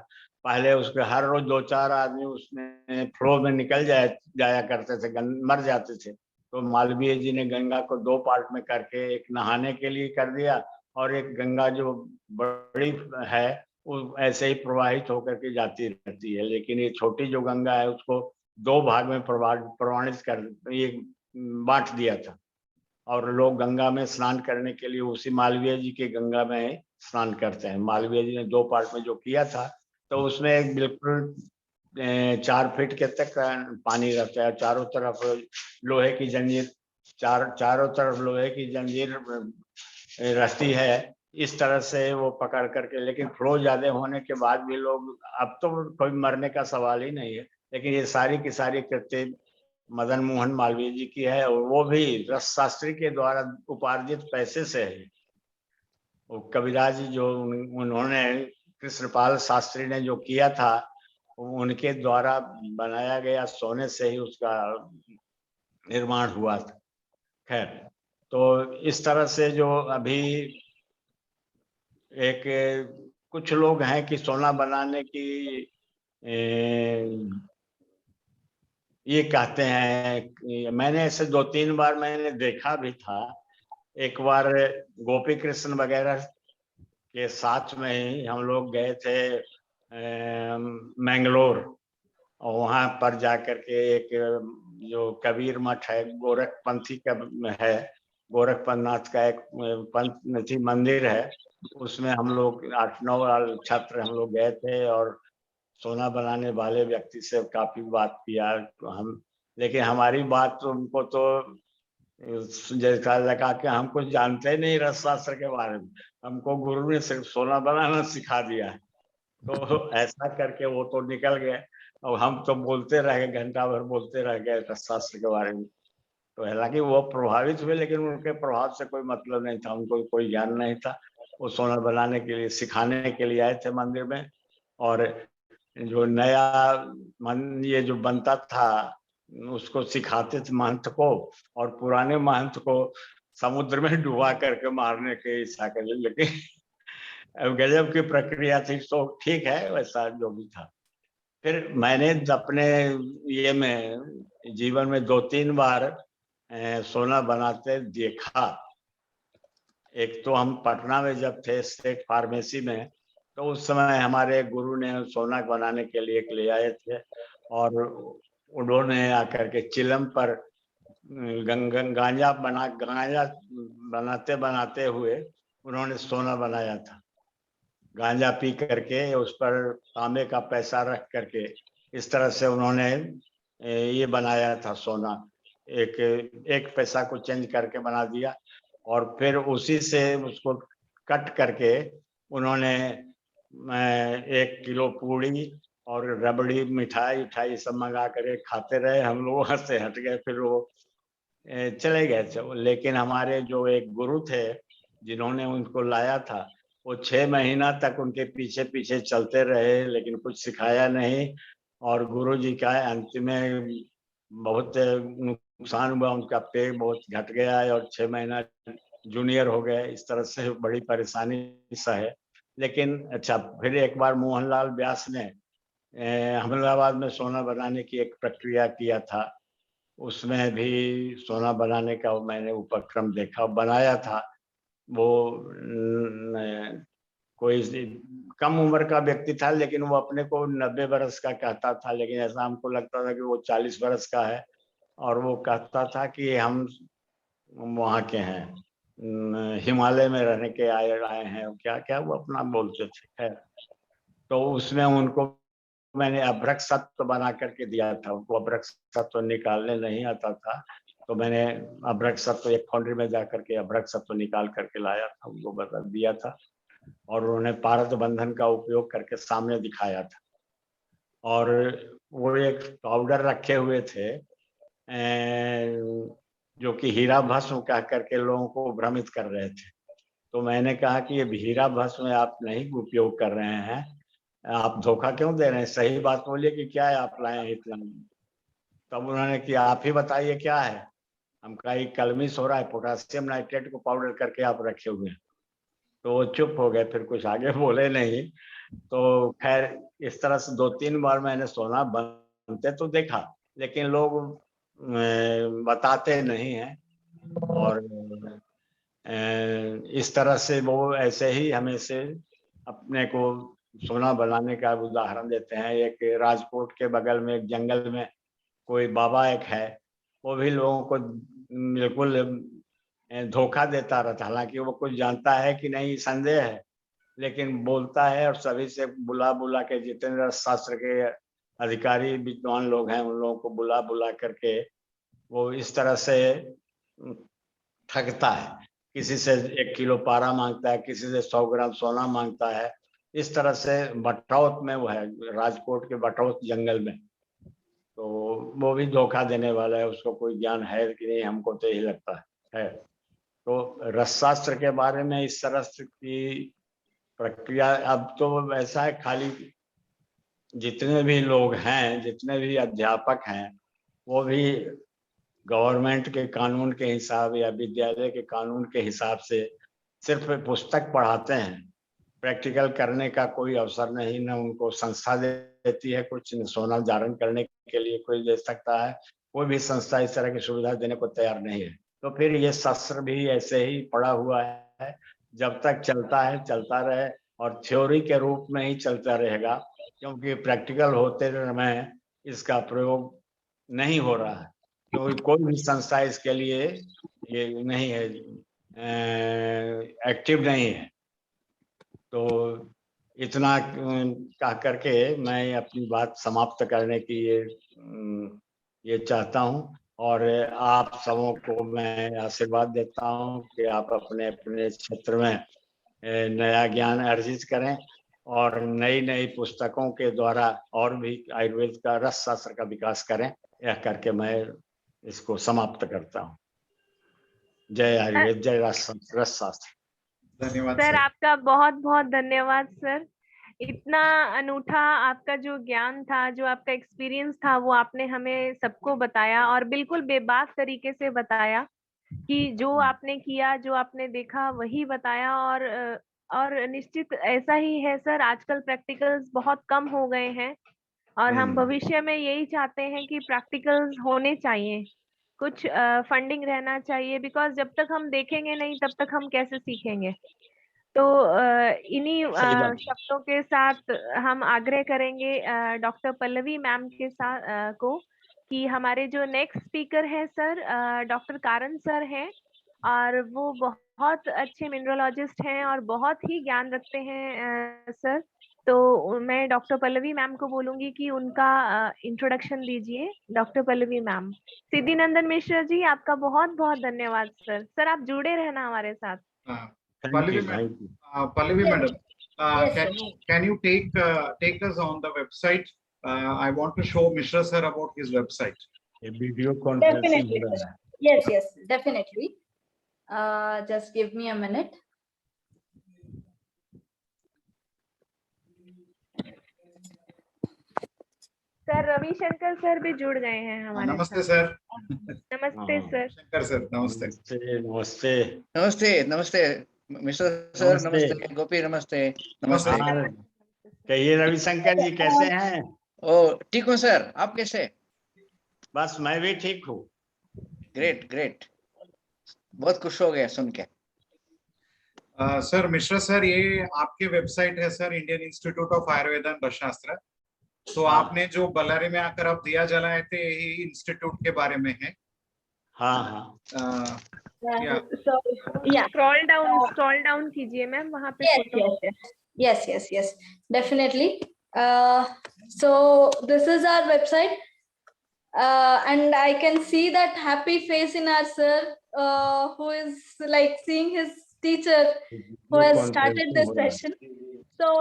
पहले उसके हर रोज 2-4 आदमी उसमें फ्लो में निकल जाया करते थे, मर जाते थे। तो मालवीय जी ने गंगा को 2 पार्ट में करके एक नहाने के लिए कर दिया, और एक गंगा जो बड़ी है वो ऐसे ही प्रवाहित होकर के जाती रहती है, लेकिन ये छोटी जो गंगा है उसको 2 भाग में प्रमाणित कर ये बांट दिया था, और लोग गंगा में स्नान करने के लिए उसी मालवीय जी के गंगा में स्नान करते हैं। मालवीय जी ने 2 पार्ट में जो किया था, तो उसमें एक बिल्कुल 4 फीट के तक पानी रहता है, चारों तरफ लोहे की जंजीर, चारों तरफ लोहे की जंजीर रहती है, इस तरह से वो पकड़ करके, लेकिन फ्लो ज्यादा होने के बाद भी लोग, अब तो कोई मरने का सवाल ही नहीं है, लेकिन ये सारी की सारी कृति मदन मोहन मालवीय जी की है, और वो भी रस शास्त्री के द्वारा उपार्जित पैसे से है। वो कविराज जी जो उन्होंने, कृष्णपाल शास्त्री ने जो किया था, उनके द्वारा बनाया गया सोने से ही उसका निर्माण हुआ था। खैर, तो इस तरह से जो अभी एक कुछ लोग हैं कि सोना बनाने की ये कहते हैं, मैंने ऐसे 2-3 बार मैंने देखा भी था। एक बार गोपी कृष्ण वगैरह के साथ में ही हम लोग गए थे मैंगलोर, और वहां पर जाकर के एक जो कबीर मठ है, गोरखपंथी का है, गोरखपन्नाथ का एक पंथी मंदिर है, उसमें हम लोग 8-9 छात्र हम लोग गए थे, और सोना बनाने वाले व्यक्ति से काफी बात किया तो हम, लेकिन हमारी बात तो उनको तो जैसा लगा कि हम कुछ जानते ही नहीं रस शास्त्र के बारे में, हमको गुरु ने सिर्फ सोना बनाना सिखा दिया है। तो ऐसा करके वो तो निकल गए, और हम तो बोलते रह गए, घंटा भर बोलते रह गए रस शास्त्र के बारे में। तो हालांकि वो प्रभावित हुए, लेकिन उनके प्रभाव से कोई मतलब नहीं था, उनको कोई ज्ञान नहीं था। वो सोना बनाने के लिए, सिखाने के लिए आए थे मंदिर में, और जो नया मन ये जो बनता था उसको सिखाते थे महंत को, और पुराने महंत को समुद्र में डुबा करके मारने के इच्छा कर, लेकिन अब गजब की प्रक्रिया थी। तो ठीक है, वैसा जो भी था। फिर मैंने अपने ये में जीवन में 2-3 बार सोना बनाते देखा। एक तो हम पटना में जब थे स्टेट फार्मेसी में, तो उस समय हमारे गुरु ने सोना बनाने के लिए ले आए थे, और उन्होंने आकर के चिलम पर गांजा बनाते बनाते हुए उन्होंने सोना बनाया था। गांजा पी करके उस पर तांबे का पैसा रख करके इस तरह से उन्होंने ये बनाया था सोना। एक पैसा को चेंज करके बना दिया, और फिर उसी से उसको कट करके उन्होंने 1 किलो पूड़ी और रबड़ी मिठाई सब मंगा करके खाते रहे। हम लोग वहां से हट गए, फिर वो चले गए। लेकिन हमारे जो एक गुरु थे जिन्होंने उनको लाया था, वो 6 महीना तक उनके पीछे पीछे चलते रहे, लेकिन कुछ सिखाया नहीं। और गुरु जी का अंत में बहुत नुकसान हुआ, उनका पेट बहुत घट गया है, और 6 महीना जूनियर हो गए। इस तरह से बड़ी परेशानी सा है। लेकिन अच्छा, फिर एक बार मोहनलाल व्यास ने अहमदाबाद में सोना बनाने की एक प्रक्रिया किया था, उसमें भी सोना बनाने का मैंने उपक्रम देखा, बनाया था। वो कोई कम उम्र का व्यक्ति था, लेकिन वो अपने को 90 बरस का कहता था, लेकिन ऐसा हमको लगता था कि वो 40 बरस का है। और वो कहता था कि हम वहाँ के हैं, हिमालय में रहने के आए हैं, क्या क्या वो अपना बोलते थे। तो उसमें उनको मैंने अभ्रक सत्व बना करके दिया था। उनको अभ्रक सत्व निकालने नहीं आता था, तो मैंने अभ्रक सत्व एक फाउंड्री में जा करके अभ्रक सत्व निकाल करके लाया था, उनको बता दिया था, और उन्होंने पारद बंधन का उपयोग करके सामने दिखाया था। और वो एक पाउडर रखे हुए थे जो कि हीरा भस्म कह करके लोगों को भ्रमित कर रहे थे। तो मैंने कहा कि ये हीरा भस्म आप नहीं उपयोग कर रहे हैं, आप धोखा क्यों दे रहे हैं, सही बात बोलिए कि क्या है आप लाए हैं इतना। तब उन्होंने कि आप ही बताइए क्या है। हम कहा कलमी सोडा है, पोटासियम नाइट्रेट को पाउडर करके आप रखे हुए हैं। तो वो चुप हो गए, फिर कुछ आगे बोले नहीं। तो खैर, इस तरह से 2-3 बार मैंने सोना बनते तो देखा, लेकिन लोग बताते नहीं हैं। और इस तरह से वो ऐसे ही हमें से अपने को सोना बनाने का उदाहरण देते हैं। एक राजकोट के बगल में एक जंगल में कोई बाबा एक है, वो भी लोगों को बिल्कुल धोखा देता रहता, हालांकि वो कुछ जानता है कि नहीं संदेह है, लेकिन बोलता है, और सभी से बुला बुला के जितने शास्त्र के अधिकारी विद्वान लोग हैं उन लोगों को बुला बुला करके वो इस तरह से ठगता है किसी से 1 किलो पारा मांगता है, किसी से 100 ग्राम सोना मांगता है। इस तरह से भट्टाउत में वो है, राजकोट के भट्टाउत जंगल में। तो वो भी धोखा देने वाला है, उसको कोई ज्ञान है कि नहीं, हमको तो यही लगता है। तो रसशास्त्र के बारे में इस तरह की प्रक्रिया अब तो ऐसा है, खाली जितने भी लोग हैं, जितने भी अध्यापक हैं, वो भी गवर्नमेंट के कानून के हिसाब या विद्यालय के कानून के हिसाब से सिर्फ पुस्तक पढ़ाते हैं। प्रैक्टिकल करने का कोई अवसर नहीं, न उनको संस्था देती है कुछ, न सोना धारण करने के लिए कोई दे सकता है। कोई भी संस्था इस तरह की सुविधा देने को तैयार नहीं है। तो फिर ये शास्त्र भी ऐसे ही पड़ा हुआ है, जब तक चलता है चलता रहे, और थ्योरी के रूप में ही चलता रहेगा, क्योंकि प्रैक्टिकल होते समय इसका प्रयोग नहीं हो रहा है, क्योंकि कोई भी संस्था इसके लिए ये नहीं है, एक्टिव नहीं है। तो इतना कह करके मैं अपनी बात समाप्त करने की ये चाहता हूँ, और आप सबों को मैं आशीर्वाद देता हूँ कि आप अपने अपने क्षेत्र में नया ज्ञान अर्जित करें, और नई नई पुस्तकों के द्वारा और भी आयुर्वेद का रस शास्त्र का विकास करें। यह करके मैं इसको समाप्त करता हूँ। जय आयुर्वेद, जय रस शास्त्र। धन्यवाद सर, सर। आपका बहुत बहुत धन्यवाद सर। इतना अनूठा आपका जो ज्ञान था, जो आपका एक्सपीरियंस था, वो आपने हमें सबको बताया और बिल्कुल बेबाक तरीके से बताया कि जो आपने किया, जो आपने देखा वही बताया। और निश्चित ऐसा ही है सर, आजकल प्रैक्टिकल्स बहुत कम हो गए हैं और हम भविष्य में यही चाहते हैं कि प्रैक्टिकल्स होने चाहिए, कुछ फंडिंग रहना चाहिए, बिकॉज जब तक हम देखेंगे नहीं तब तक हम कैसे सीखेंगे। तो इन्हीं सही बात। शब्दों के साथ हम आग्रह करेंगे डॉक्टर पल्लवी मैम के साथ को कि हमारे जो नेक्स्ट स्पीकर है सर डॉक्टर कारण सर हैं, और वो बहुत अच्छे मिनरोलॉजिस्ट हैं और बहुत ही ज्ञान रखते हैं सर। तो मैं डॉक्टर पल्लवी मैम को बोलूंगी कि उनका इंट्रोडक्शन दीजिए। Doctor Pallavi ma'am. सिद्धिनंदन मिश्रा जी, आपका बहुत बहुत धन्यवाद सर। सर, आप जुड़े रहना हमारे साथ। Pallavi thank madam, you. Pallavi Yes, madam, yes, sir. can you take us on the website? I want to show Mishra sir about his website. ये वीडियो कॉन्फ्रेंसिंग हो Definitely, रहा sir. है। Yes, yes, definitely. Just give me a minute. Sir Ravishankar sir भी जुड़ गए हैं हमारे नमस्ते साथ। सर। नमस्ते सर। शंकर सर नमस्ते। नमस्ते नमस्ते नमस्ते नमस्ते मिस्टर सर, नमस्ते गोपी, नमस्ते नमस्ते। नमस्ते। हाँ, कहिए रविशंकर जी, कैसे हैं? ओ ठीक हूँ सर, आप कैसे? बस मैं भी ठीक हूँ। ग्रेट ग्रेट, बहुत खुश हो गया सुन के। सर मिश्रा सर, ये आपके वेबसाइट है सर, इंडियन इंस्टीट्यूट ऑफ आयुर्वेदन रसशास्त्र। तो हाँ। आपने जो बल्लारी में आकर आप दिया जलाए थे, यही इंस्टीट्यूट के बारे में है। हाँ हाँ Yeah. So, yeah. Scroll down कीजिए मैम, वहाँ पे Yes, photo. yes, yes, yes, yes, definitely. So this is our website, and I can see that happy face in our sir, who is like seeing his teacher who has started this session. तो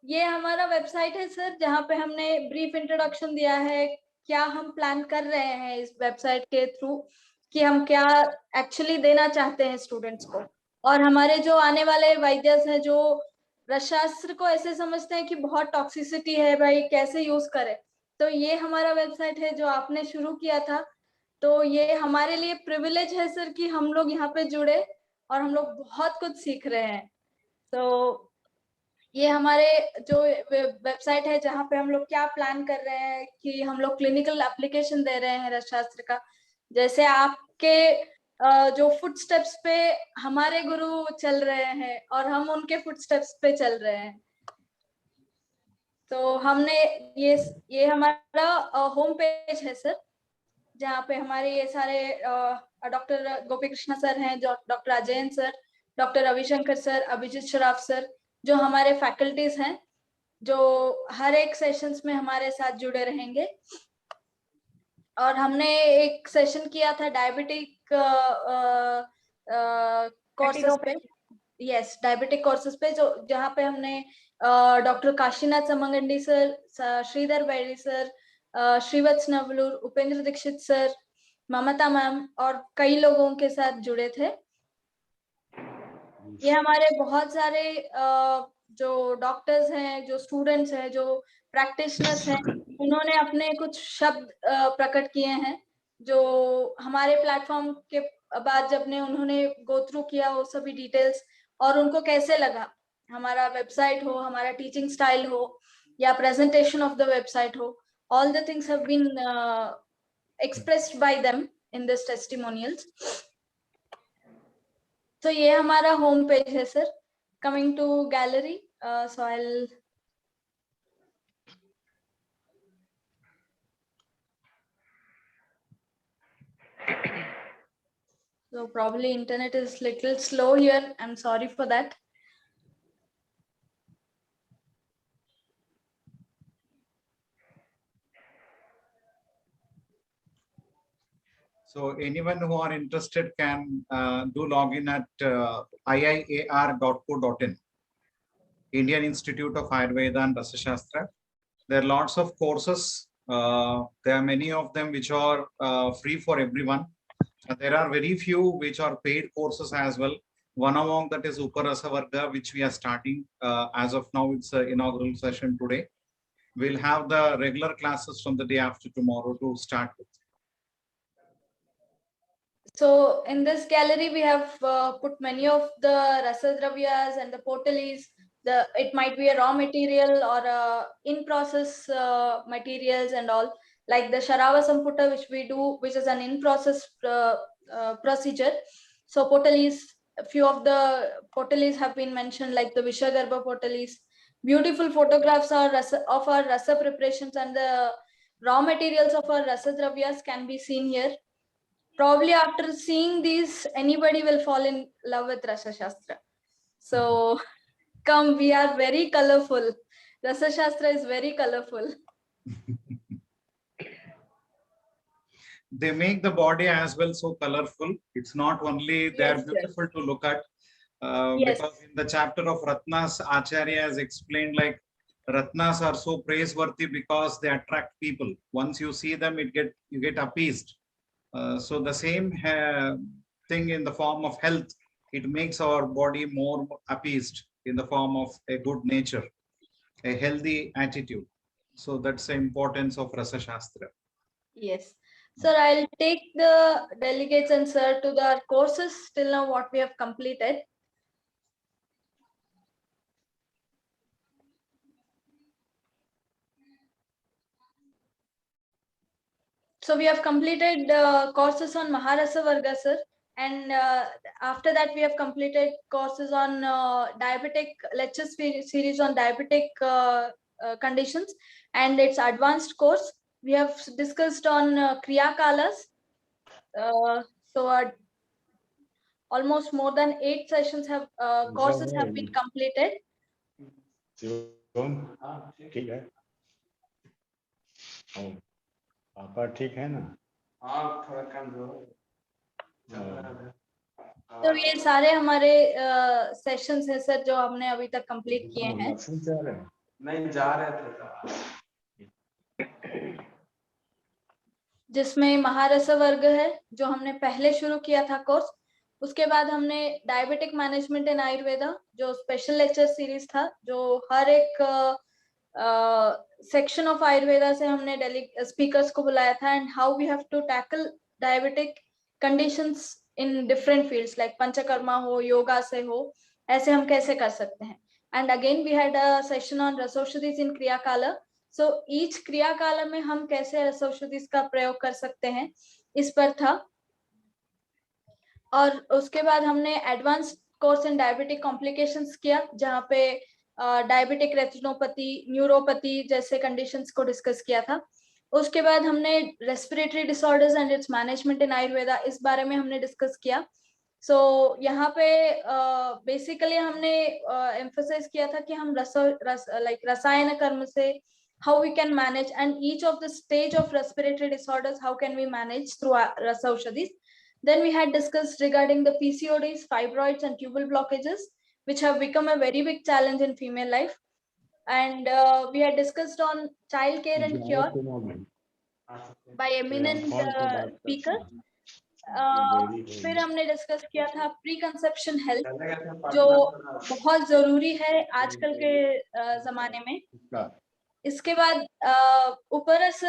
ये हमारा website है sir, जहाँ पे हमने brief introduction दिया है, क्या हम प्लान कर रहे हैं इस वेबसाइट के थ्रू, कि हम क्या एक्चुअली देना चाहते हैं स्टूडेंट्स को। और हमारे जो आने वाले वैद्यस हैं, जो रसशास्त्र को ऐसे समझते हैं कि बहुत टॉक्सिसिटी है भाई, कैसे यूज करें, तो ये हमारा वेबसाइट है जो आपने शुरू किया था। तो ये हमारे लिए प्रिविलेज है सर कि हम लोग यहाँ पे जुड़े और हम लोग बहुत कुछ सीख रहे हैं। तो ये हमारे जो वेबसाइट है, जहाँ पे हम लोग क्या प्लान कर रहे हैं कि हम लोग क्लिनिकल एप्लीकेशन दे रहे हैं रसशास्त्र का। जैसे आपके जो फुटस्टेप्स पे हमारे गुरु चल रहे हैं और हम उनके फुटस्टेप्स पे चल रहे हैं। तो हमने ये हमारा होम पेज है सर, जहाँ पे हमारे ये सारे डॉक्टर गोपी कृष्णा सर हैं, जो doctor Ajayan sir, doctor Ravishankar sir, Abhijit Shroff sir, जो हमारे फैकल्टीज हैं, जो हर एक सेशंस में हमारे साथ जुड़े रहेंगे। और हमने एक सेशन किया था डायबिटिक कोर्सेज पे, यस डायबिटिक कोर्सेज पे, जो जहाँ पे हमने डॉक्टर काशीनाथ समंगंडी सर, श्रीधर बैरी सर, श्रीवत्स नवलूर, उपेंद्र दीक्षित सर, ममता मैम और कई लोगों के साथ जुड़े थे। ये हमारे बहुत सारे जो डॉक्टर्स हैं, जो स्टूडेंट्स हैं, जो प्रैक्टिशनर्स हैं, उन्होंने अपने कुछ शब्द प्रकट किए हैं जो हमारे प्लेटफॉर्म के बाद जब उन्होंने गो थ्रू किया वो सभी डिटेल्स, और उनको कैसे लगा, हमारा वेबसाइट हो, हमारा टीचिंग स्टाइल हो या प्रेजेंटेशन ऑफ द वेबसाइट हो, all the things have been expressed by them in this testimonials. So ये हमारा होम पेज है sir. Coming to gallery, so I'll so probably internet is little slow here. I'm sorry for that. So anyone who are interested can do login at iiar.co.in, Indian Institute of Ayurveda and Rasa Shastra. There are lots of courses. There are many of them which are free for everyone. There are very few which are paid courses as well. One among that is Uparasa Varga, which we are starting as of now. It's the inaugural session today. We'll have the regular classes from the day after tomorrow to start with. So in this gallery, we have put many of the Rasadravyas and the Potalis. It might be a raw material or a in-process materials and all, like the Sharava Samputa, which we do, which is an in-process procedure. So Potalis, a few of the Potalis have been mentioned, like the Vishagarbha Potalis. Beautiful photographs are of our Rasa preparations, and the raw materials of our Rasadravyas can be seen here. Probably after seeing these, anybody will fall in love with Rasa Shastra. So come, we are very colorful. Rasa Shastra is very colorful. They make the body as well so colorful. It's not only they are beautiful to look at. Because in the chapter of Ratnas, Acharya has explained like Ratnas are so praiseworthy because they attract people. Once you see them, you get appeased. So the same thing in the form of health, it makes our body more appeased in the form of a good nature, a healthy attitude. So that's the importance of Rasa Shastra. Yes. Sir, I'll take the delegates and sir to the courses till now what we have completed. So we have completed courses on Maharasa Varga, sir. And after that, we have completed courses on diabetic lecture series on diabetic conditions and its advanced course. We have discussed on Kriya Kalas. So almost more than 8 sessions have courses have been completed. पापा ठीक है ना? हाँ थोड़ा कमजोर। तो ये सारे हमारे सेशंस हैं सर जो हमने अभी तक कंप्लीट किए हैं। नहीं जा रहे थे जिसमें महारसा वर्ग है जो हमने पहले शुरू किया था कोर्स। उसके बाद हमने डायबिटिक मैनेजमेंट इन आयुर्वेदा जो स्पेशल लेक्चर सीरीज था, जो हर एक सेक्शन ऑफ आयुर्वेदा से हमने स्पीकर्स को बुलाया था, and how we have to tackle diabetic conditions in different fields like panchakarma हो, योगा से हो, ऐसे हम कैसे कर सकते हैं। And again we had a session on rasaushadhis in kriyakala. So each क्रियाकाला में हम कैसे रसौषधिज का प्रयोग कर सकते हैं, इस पर था। और उसके बाद हमने advance course in diabetic complications किया, जहाँ पे डायबिटिक रेटिनोपैथी, न्यूरोपैथी जैसे कंडीशंस को डिस्कस किया था। उसके बाद हमने respiratory disorders and its management in Ayurveda, इस बारे में हमने डिस्कस किया। सो यहाँ पे बेसिकली हमने एम्फसाइज किया था कि हम रसायन कर्म से how we can manage and each of the stage of respiratory disorders, how can we manage through Rasaushadhis. Then we had discussed regarding the PCODs, fibroids, and tubal blockages, which have become a very big challenge in female life. And we had discussed on childcare and cure by eminent speakers. फिर हमने discuss किया था pre conception health, जो बहुत जरूरी है आजकल के जमाने में. इसके बाद उपरस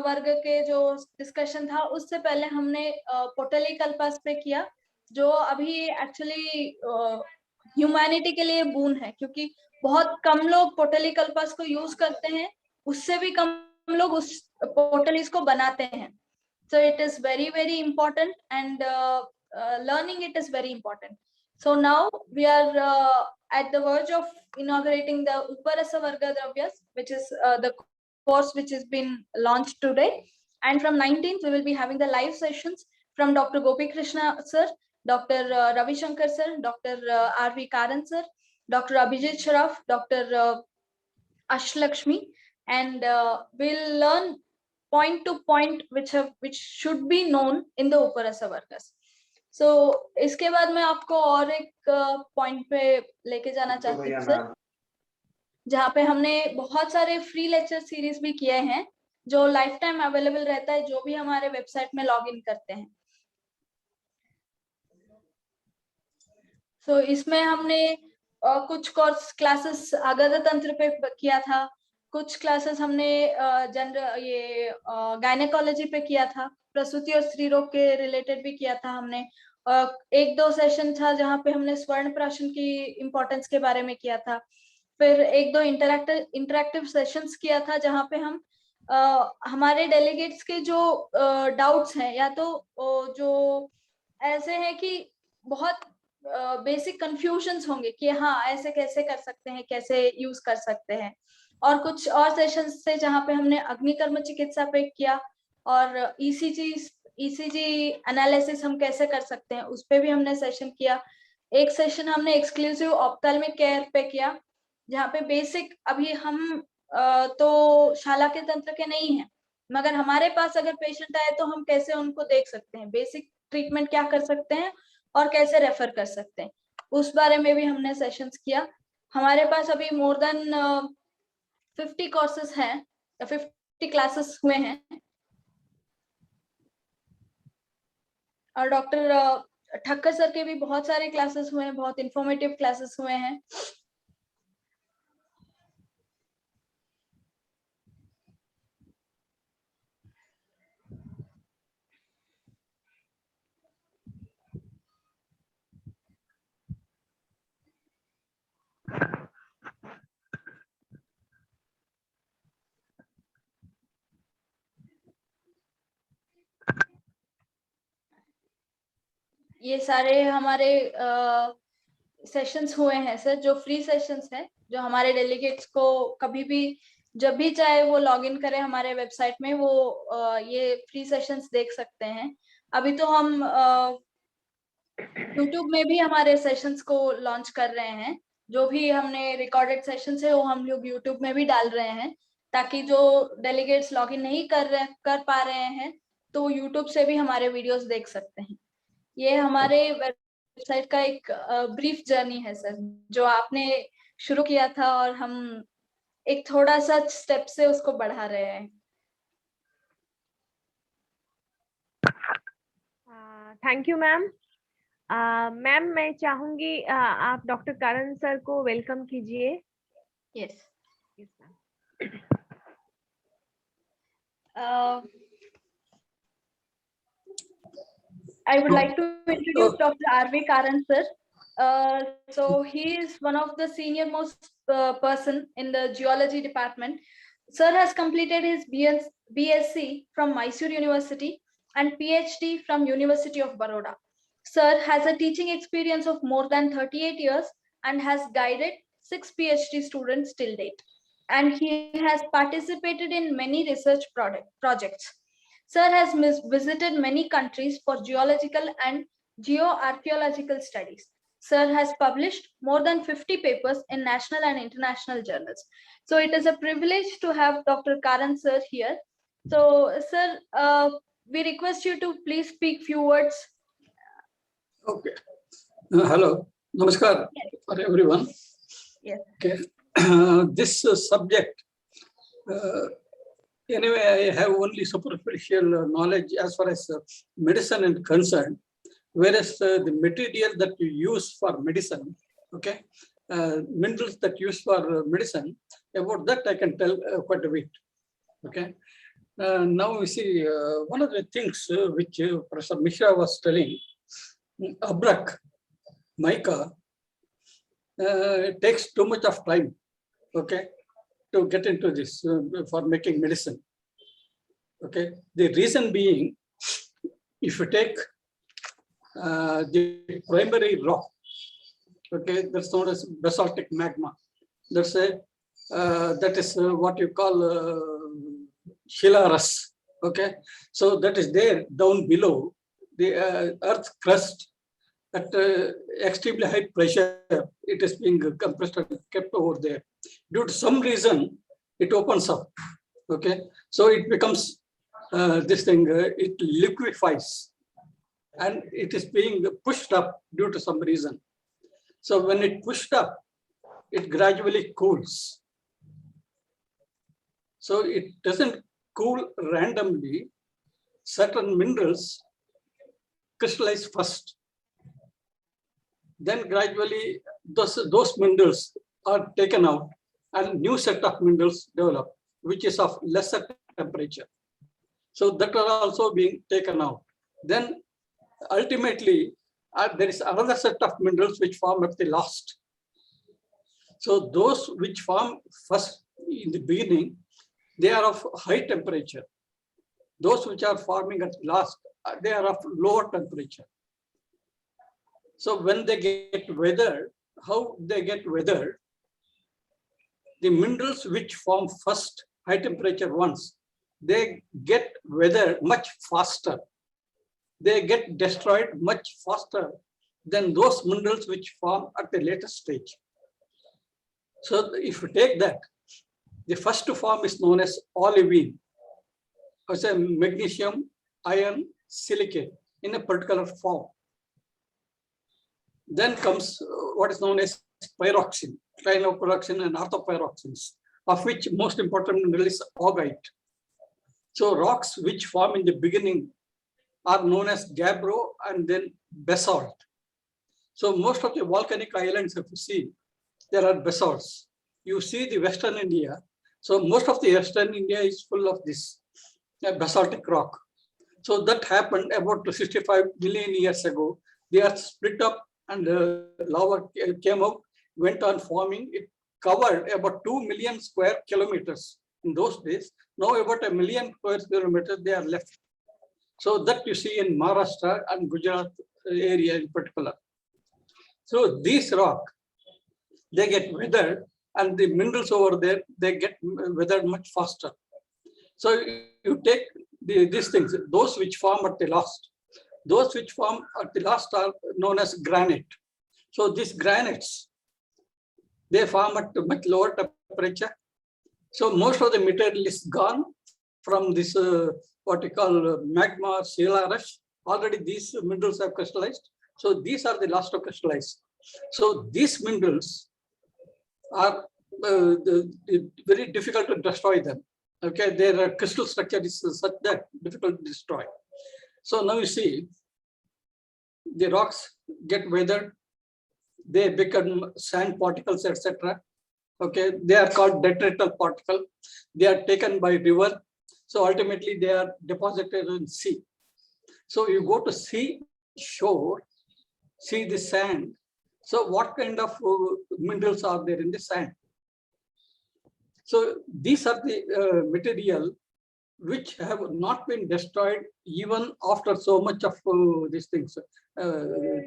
वर्ग के जो डिस्कशन था, उससे पहले हमने पोटली कल्पास पे किया, जो अभी एक्चुअली ह्यूमैनिटी के लिए बून है, क्योंकि बहुत कम लोग पोटली कल्पास को यूज करते हैं, उससे भी कम लोग उस पोटलीज को बनाते हैं. So it is very, very important, and learning it is very important. So now we are at the verge of inaugurating the Uparasa Varga Dravyas, which is the course which has been launched today. And from 19th, we will be having the live sessions from Dr. Gopi Krishna sir, Dr. Ravi Shankar sir, Dr. R.V. Karan sir, Dr. Abhijit Sharaf, Dr. Ashlakshmi, and we'll learn point to point which should be known in the Uparasa Vargas. So इसके बाद मैं आपको और एक point पे लेके जाना चाहती हूँ सर, जहाँ पे हमने बहुत सारे फ्री लेक्चर सीरीज भी किए हैं, जो लाइफ टाइम अवेलेबल रहता है, जो भी हमारे वेबसाइट में लॉग इन करते हैं. So इसमें हमने कुछ कोर्स क्लासेस आगध तंत्र पे किया था, कुछ क्लासेस हमने ये गायनेकोलॉजी पे किया था, प्रसूति और स्त्री रोग के रिलेटेड भी किया था हमने. एक दो सेशन था जहाँ पे हमने स्वर्ण प्राशन की इम्पोर्टेंस के बारे में किया था. फिर एक दो इंटरैक्टिव सेशंस किया था, जहाँ पे हम हमारे डेलीगेट्स के जो डाउट्स हैं, या तो जो ऐसे हैं कि बहुत बेसिक कंफ्यूजन्स होंगे कि हाँ ऐसे कैसे कर सकते हैं, कैसे यूज कर सकते हैं, और कुछ और सेशंस से जहाँ पे हमने अग्निकर्म चिकित्सा पे किया, और ईसीजी एनालिसिस हम कैसे कर सकते हैं उस पे भी हमने सेशन किया. एक सेशन हमने एक्सक्लूसिव ऑप्थेल्मिक केयर पे किया, जहाँ पे बेसिक अभी हम तो शाला के तंत्र के नहीं हैं, मगर हमारे पास अगर पेशेंट आए तो हम कैसे उनको देख सकते हैं, बेसिक ट्रीटमेंट क्या कर सकते हैं और कैसे रेफर कर सकते हैं, उस बारे में भी हमने सेशंस किया. हमारे पास अभी मोर देन 50 कोर्सेस हैं, 50 क्लासेस हुए हैं, और डॉक्टर ठक्कर सर के भी बहुत सारे क्लासेस हुए हैं, बहुत इंफॉर्मेटिव क्लासेस हुए हैं. ये सारे हमारे सेशंस हुए हैं सर, जो फ्री सेशंस हैं, जो हमारे डेलीगेट्स को कभी भी जब भी चाहे वो लॉगिन करें हमारे वेबसाइट में, वो ये फ्री सेशंस देख सकते हैं. अभी तो हम यूट्यूब में भी हमारे सेशंस को लॉन्च कर रहे हैं, जो भी हमने रिकॉर्डेड सेशंस है वो हम लोग यूट्यूब में भी डाल रहे हैं, ताकि जो डेलीगेट्स लॉगिन नहीं कर पा रहे हैं तो यूट्यूब से भी हमारे वीडियोस देख सकते हैं. ये हमारे वेबसाइट का एक ब्रीफ जर्नी है सर, जो आपने शुरू किया था, और हम एक थोड़ा सा स्टेप से उसको बढ़ा रहे हैं. Thank you ma'am. मैम मैं चाहूंगी आप डॉक्टर कारण सर को वेलकम कीजिए. Yes. I would like to introduce Dr. R.V. Karan sir. So he is one of the senior most person in the geology department. Sir has completed his BSc from Mysore University and PhD from University of Baroda. Sir has a teaching experience of more than 38 years and has guided 6 PhD students till date. And he has participated in many research projects. Sir has visited many countries for geological and geoarchaeological studies. Sir has published more than 50 papers in national and international journals. So it is a privilege to have Dr. Karan sir here. So sir, we request you to please speak few words Okay. Hello. Namaskar for everyone. Yes. Okay. This subject, anyway, I have only superficial knowledge as far as medicine is concerned, whereas the material that you use for medicine, okay, minerals that you use for medicine, about that I can tell quite a bit. Okay. Now we see one of the things which Professor Mishra was telling, Abrak, mica, it takes too much of time, okay, to get into this for making medicine. Okay, the reason being, if you take the primary rock, okay, that's known as basaltic magma. That's a that is what you call Shilaras. Okay, so that is there down below the earth crust at extremely high pressure. It is being compressed and kept over there. Due to some reason, it opens up. Okay, so it becomes this thing. It liquefies, and it is being pushed up due to some reason. So when it pushed up, it gradually cools. So it doesn't cool randomly. Certain minerals crystallize first. Then gradually those minerals are taken out and new set of minerals develop, which is of lesser temperature. So that are also being taken out. Then ultimately there is another set of minerals which form at the last. So those which form first in the beginning, they are of high temperature. Those which are forming at last, they are of lower temperature. So when they get weathered, how they get weathered, the minerals which form first, high temperature ones, they get weathered much faster. They get destroyed much faster than those minerals which form at the later stage. So if you take that, the first form is known as olivine, as a magnesium iron silicate in a particular form. Then comes what is known as pyroxene, clinopyroxene and orthopyroxenes, of which most important mineral is augite. So rocks which form in the beginning are known as gabbro and then basalt. So most of the volcanic islands, if you see, there are basalts. You see the Western India. So most of the Western India is full of this basaltic rock. So that happened about 65 million years ago. The earth split up and lava came out, went on forming. It covered about 2 million square kilometers in those days. Now about 1 million square kilometers they are left. So that you see in Maharashtra and Gujarat area in particular. So these rock, they get weathered, and the minerals over there, they get weathered much faster. So you take these things, those which form at the last. Those which form at the last are known as granite. So these granites, they form at much lower temperature. So most of the material is gone from this what we call magma Shila rush. Already these minerals have crystallized. So these are the last to crystallize. So these minerals are very difficult to destroy them. Okay, their crystal structure is such that difficult to destroy. So now you see, the rocks get weathered, they become sand particles, etc. Okay, they are called detrital particle. They are taken by river. So ultimately they are deposited in sea. So you go to sea shore, see the sand. So what kind of minerals are there in the sand? So these are the material which have not been destroyed even after so much of these things,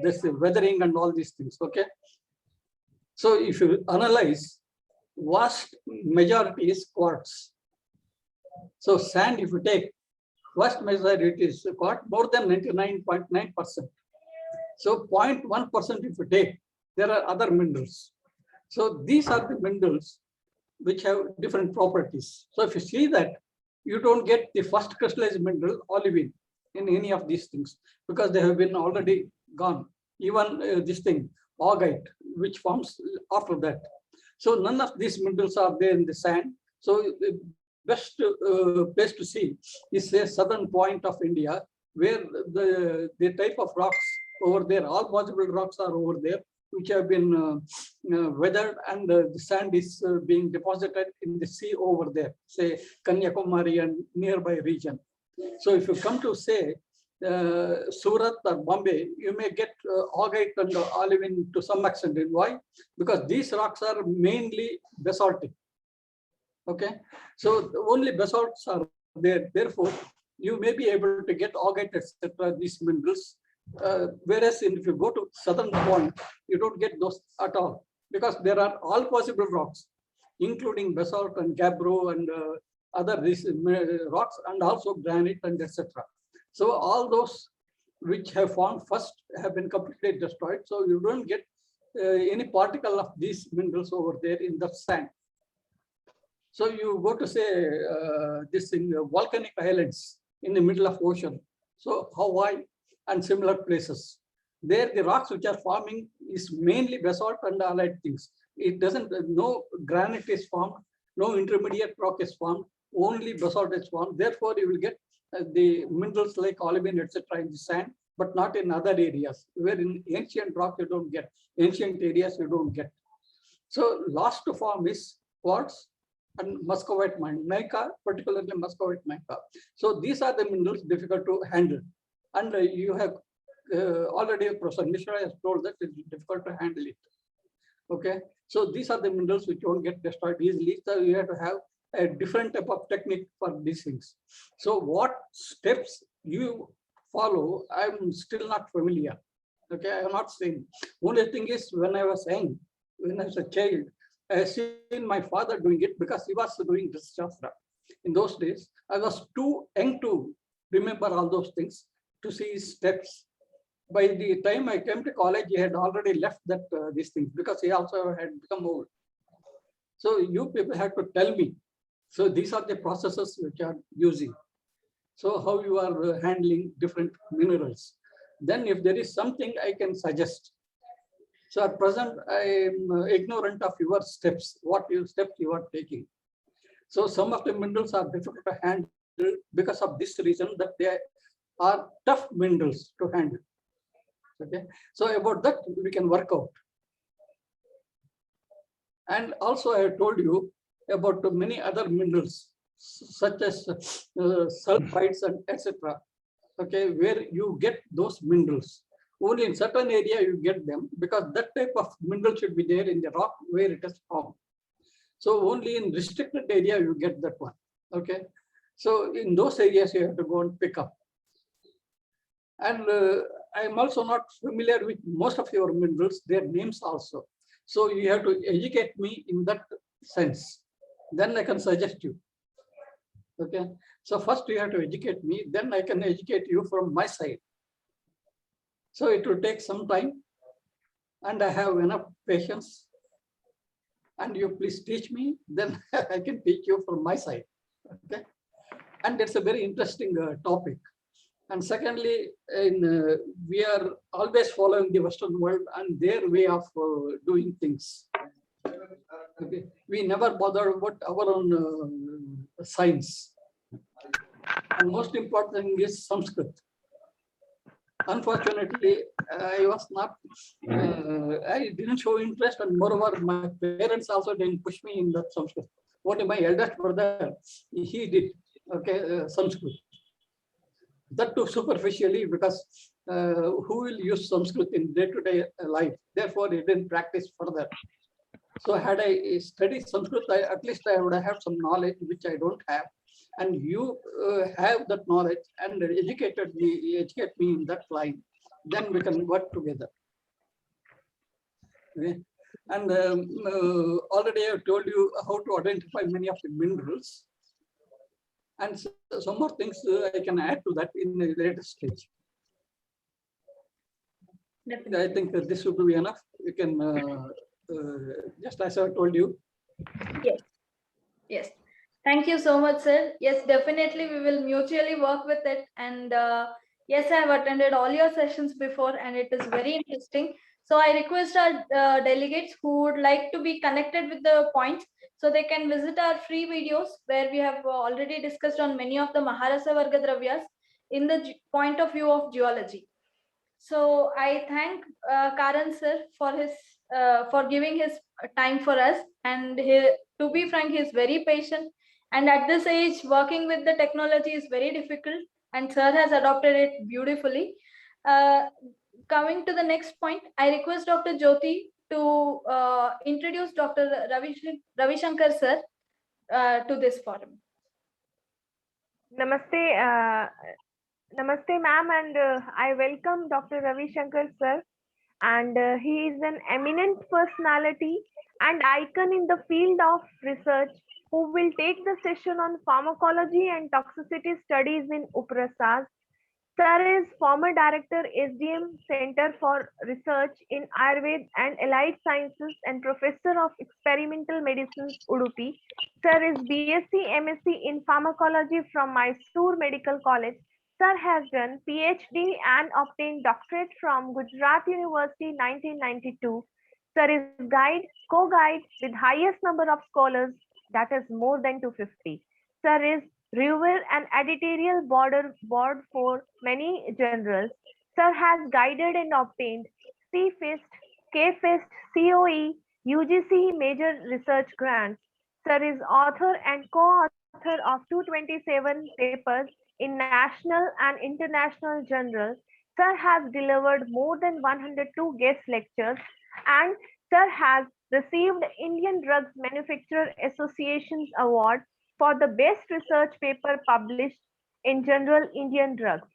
this weathering and all these things, okay? So if you analyze, vast majority is quartz. So sand, if you take, vast majority is quartz, more than 99.9%. So 0.1% if you take, there are other minerals. So these are the minerals which have different properties. So if you see that, you don't get the first crystallized mineral olivine in any of these things because they have been already gone. even this thing, augite, which forms after that. So none of these minerals are there in the sand. So the best place to see is a southern point of India, where the type of rocks over there, all possible rocks are over there, which have been weathered, and the sand is being deposited in the sea over there, say Kanyakumari and nearby region. So if you come to say Surat or Bombay, you may get augite and olivine to some extent. Why? Because these rocks are mainly basaltic. Okay, so only basalts are there. Therefore, you may be able to get augite, etc. These minerals. Whereas if you go to southern point, you don't get those at all, because there are all possible rocks, including basalt and gabbro and other rocks, and also granite and etc. So all those which have formed first have been completely destroyed. So you don't get any particle of these minerals over there in the sand. So you go to say this in volcanic islands in the middle of ocean. So Hawaii and similar places. There the rocks which are forming is mainly basalt and allied things. It doesn't, no granite is formed, no intermediate rock is formed, only basalt is formed. Therefore, you will get the minerals like olivine, etc. in the sand, but not in other areas. Where in ancient rock you don't get, ancient areas you don't get. So last to form is quartz and muscovite mica, particularly muscovite mica. So these are the minerals difficult to handle. And you have already Professor Mishra has told that it's difficult to handle it. Okay, so these are the minerals which won't get destroyed easily. So you have to have a different type of technique for these things. So what steps you follow, I'm still not familiar. Okay, I am not saying. Only thing is, when I was saying, when I was a child, I have seen my father doing it because he was doing this Shastra. In those days, I was too young to remember all those things, to see his steps. By the time I came to college, he had already left that these things, because he also had become old. So you people have to tell me. So these are the processes which are using. So how you are handling different minerals. Then if there is something I can suggest. So at present, I am ignorant of your steps, what steps you are taking. So some of the minerals are difficult to handle because of this reason, that they are tough minerals to handle. Okay, so about that we can work out. And also I have told you about many other minerals, such as sulfides and etc. Okay, where you get those minerals. Only in certain area you get them, because that type of mineral should be there in the rock where it is formed. So only in restricted area you get that one. Okay, so in those areas you have to go and pick up. And I am also not familiar with most of your minerals, their names also. So you have to educate me in that sense. Then I can suggest you. Okay, so first you have to educate me, then I can educate you from my side. So it will take some time, and I have enough patience. And you please teach me, then I can teach you from my side. Okay, and it's a very interesting topic. And secondly, we are always following the Western world and their way of doing things. Okay. We never bother about our own science. And most important thing is Sanskrit. Unfortunately, I was not, I didn't show interest, and moreover, my parents also didn't push me in that Sanskrit. What my eldest brother, he did, okay, Sanskrit. That too superficially, because who will use Sanskrit in day-to-day life? Therefore, he didn't practice further. So had I studied Sanskrit, at least I would have some knowledge which I don't have. And you have that knowledge and educate me in that line. Then we can work together. Okay. And already I have told you how to identify many of the minerals. And some more things I can add to that in a later stage. Definitely. I think this would be enough. You can just as I told you. Yes. Yes. Thank you so much, sir. Yes, definitely we will mutually work with it. And Yes, I have attended all your sessions before and it is very interesting. So I request our delegates who would like to be connected with the points, so they can visit our free videos where we have already discussed on many of the Maharasa Varga Dravyas in the point of view of geology. So I thank Karan sir for his for giving his time for us, and to be frank, he is very patient, and at this age working with the technology is very difficult, and sir has adopted it beautifully. Coming to the next point, I request Dr. Jyoti to introduce Dr. Ravi Shankar sir to this forum. Namaste, Namaste, ma'am, and I welcome Dr. Ravi Shankar sir. And he is an eminent personality and icon in the field of research who will take the session on pharmacology and toxicity studies in UPRASAD. Sir is former director SDM Center for Research in Ayurveda and Allied Sciences and professor of experimental medicine Udupi. Sir is BSc MSc in pharmacology from Mysore Medical College. Sir has done PhD and obtained doctorate from Gujarat University 1992. Sir is guide, co-guide with highest number of scholars, that is more than 250. Sir is reviewer and editorial board for many journals. Sir has guided and obtained CFIST, KFIST, COE, UGC major research grants. Sir is author and co-author of 227 papers in national and international journals. Sir has delivered more than 102 guest lectures, and Sir has received Indian Drugs Manufacturer Association's award for the best research paper published in General Indian Drugs.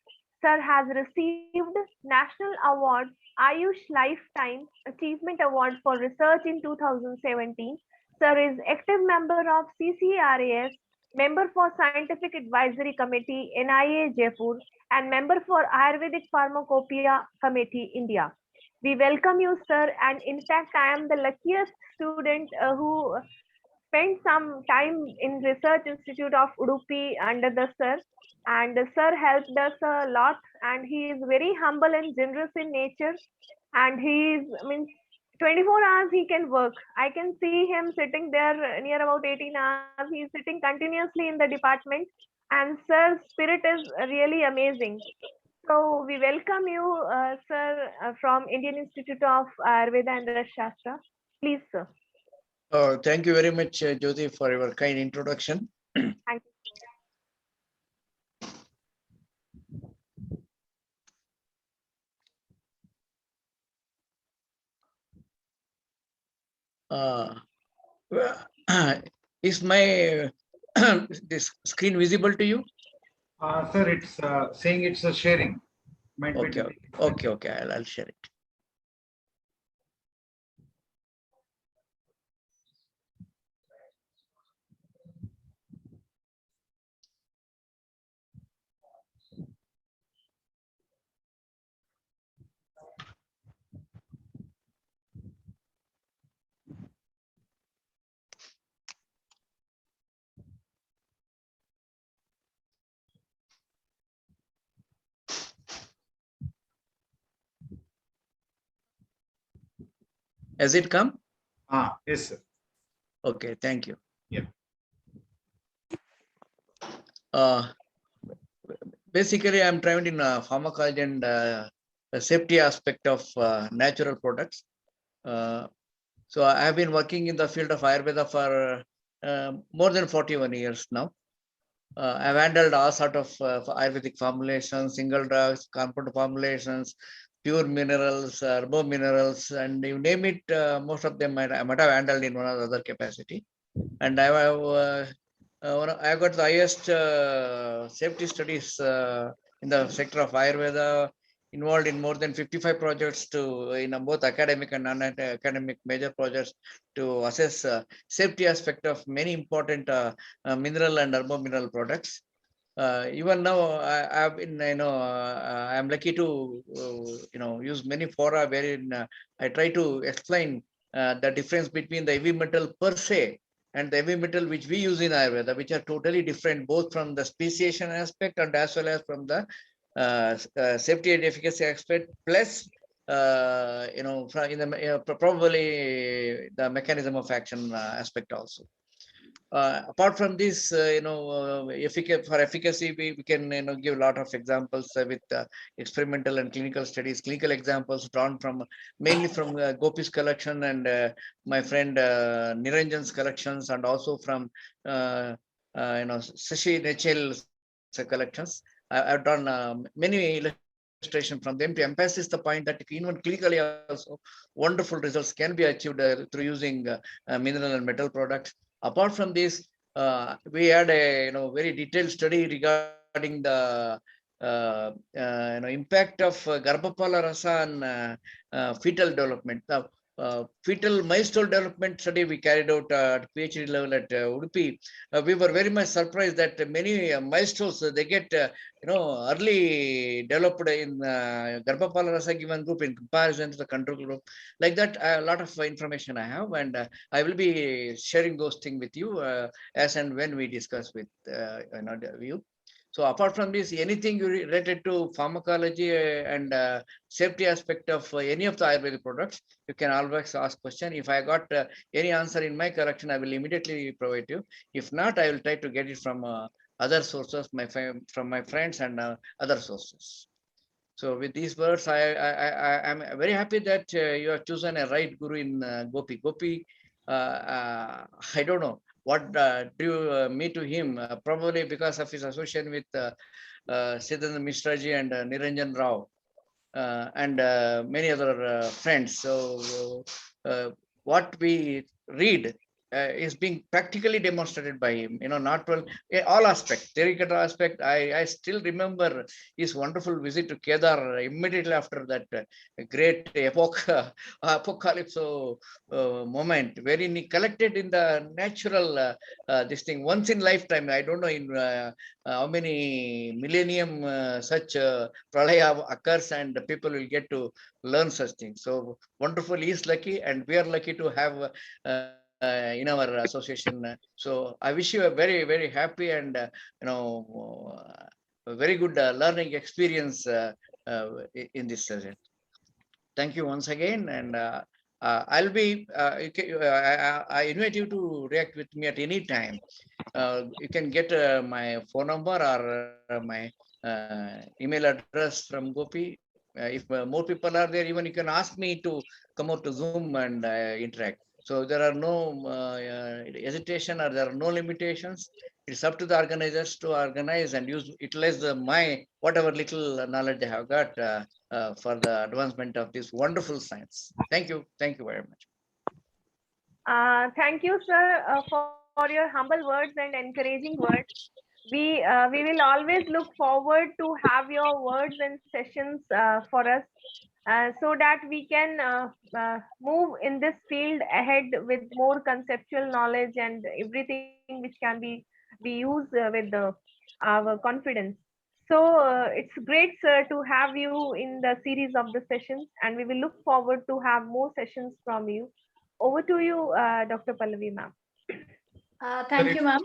Sir has received National Award Ayush Lifetime Achievement Award for Research in 2017. Sir is active member of CCRAS, member for Scientific Advisory Committee, NIA Jaipur, and member for Ayurvedic Pharmacopoeia Committee, India. We welcome you, sir, and in fact, I am the luckiest student who spent some time in Research Institute of Udupi under the sir, and the sir helped us a lot, and he is very humble and generous in nature, and he is, 24 hours he can work. I can see him sitting there near about 18 hours. He is sitting continuously in the department, and sir's spirit is really amazing. So we welcome you, sir, from Indian Institute of Ayurveda and Rasa Shastra. Please, sir. Thank you very much, Jyoti, for your kind introduction. Thank you. Is my this screen visible to you? Sir, it's saying it's a sharing. Might be Okay. I'll share it. Has it come? Yes, sir. Okay, thank you. Yeah. Basically, I'm trained in pharmacology and the safety aspect of natural products. So I have been working in the field of Ayurveda for more than 41 years now. I've handled all sort of Ayurvedic formulations, single drugs, compound formulations, pure minerals, herbo minerals, and you name it, most of them I might have handled in one or other capacity. And I have got the highest safety studies in the sector of Ayurveda, involved in more than 55 projects in both academic and non-academic major projects to assess safety aspect of many important mineral and herbo mineral products. Even now, I've been, I'm lucky to, use many fora wherein I try to explain the difference between the heavy metal per se and the heavy metal which we use in Ayurveda, which are totally different, both from the speciation aspect and as well as from the safety and efficacy aspect, plus from in the probably the mechanism of action aspect also. Apart from this, for efficacy, we can give a lot of examples with experimental and clinical studies, clinical examples drawn from mainly from Gopi's collection and my friend Niranjan's collections, and also from Sashi Nechel's collections. I've done many illustration from them to emphasize the point that even clinically also wonderful results can be achieved through using mineral and metal products. Apart from this, we had a very detailed study regarding the impact of Garbhapala Rasa on fetal development. Fetal milestone development study we carried out at PhD level at Udupi. We were very much surprised that many milestones they get early developed in Garbhapala Rasa given group in comparison to the control group. Like that, a lot of information I have, and I will be sharing those things with you as and when we discuss with you. So apart from this, anything related to pharmacology and safety aspect of any of the Ayurvedic products, you can always ask question. If I got any answer in my collection, I will immediately provide you. If not, I will try to get it from other sources, from my friends and other sources. So with these words, I am very happy that you have chosen a right guru in Gopi. Gopi, I don't know what drew me to him, probably because of his association with Siddhanta Mishraji and Niranjan Rao and many other friends. So what we read is being practically demonstrated by him, not well, all aspects, theoretical aspect. I still remember his wonderful visit to Kedar immediately after that great apocalypse moment, wherein he collected in the natural this thing once in lifetime. I don't know in how many millennium such pralaya occurs, and the people will get to learn such things. So wonderful, he is lucky, and we are lucky to have in our association. So I wish you a very, very happy and a very good learning experience in this session. Thank you once again, and I'll be. I invite you to react with me at any time. You can get my phone number or my email address from Gopi. If more people are there, even you can ask me to come out to Zoom and interact. So there are no hesitation, or there are no limitations. It's up to the organizers to organize and utilize my whatever little knowledge I have got for the advancement of this wonderful science. Thank you. Thank you very much. Thank you, sir, for your humble words and encouraging words. We will always look forward to have your words and sessions for us, so that we can move in this field ahead with more conceptual knowledge and everything which can be used with our confidence. So it's great, sir, to have you in the series of the sessions, and we will look forward to have more sessions from you. Over to you, Dr. Pallavi, ma'am. Thank you, ma'am.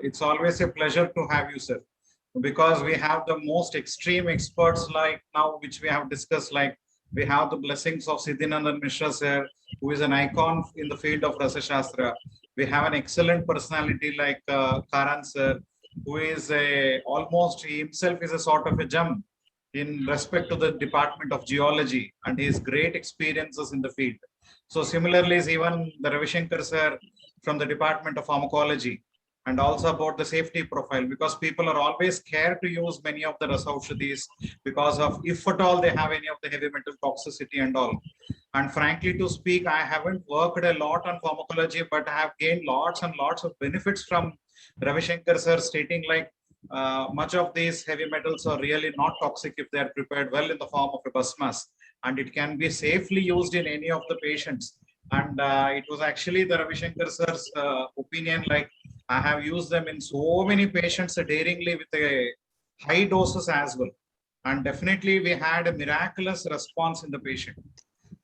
It's always a pleasure to have you, sir, because we have the most extreme experts like now, which we have discussed. Like we have the blessings of Siddhinandan Mishra, sir, who is an icon in the field of Rasa Shastra. We have an excellent personality like Karan, sir, who is almost himself is a sort of a gem in respect to the Department of Geology and his great experiences in the field. So similarly is even the Ravi Shankar, sir, from the Department of Pharmacology, and also about the safety profile, because people are always scared to use many of the Rasaushadhis because of if at all they have any of the heavy metal toxicity and all. And frankly to speak, I haven't worked a lot on pharmacology, but I have gained lots and lots of benefits from Ravi Shankar, sir, stating like much of these heavy metals are really not toxic if they are prepared well in the form of a basmas, and it can be safely used in any of the patients. And it was actually the Ravi Shankar sir's opinion, like I have used them in so many patients daringly with a high doses as well. And definitely we had a miraculous response in the patient.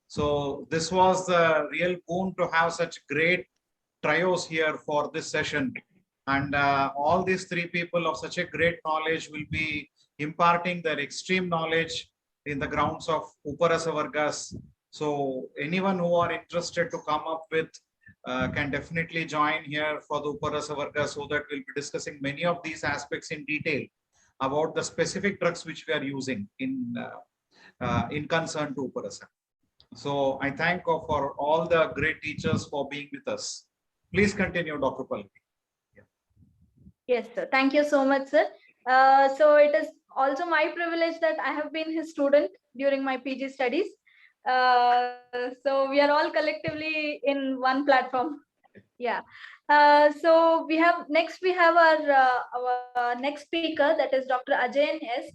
So this was the real boon to have such great trios here for this session. And all these three people of such a great knowledge will be imparting their extreme knowledge in the grounds of Uparasa Vargas. So anyone who are interested to come up with can definitely join here for the Uparasa Vargas, so that we'll be discussing many of these aspects in detail about the specific drugs which we are using in concern to Uparasa. So I thank for all the great teachers for being with us. Please continue, Dr. Pallavi. Yes, sir. Thank you so much, sir. So it is also my privilege that I have been his student during my PG studies. So we are all collectively in one platform. Yeah. So we have our next speaker, that is Dr. Ajayan S.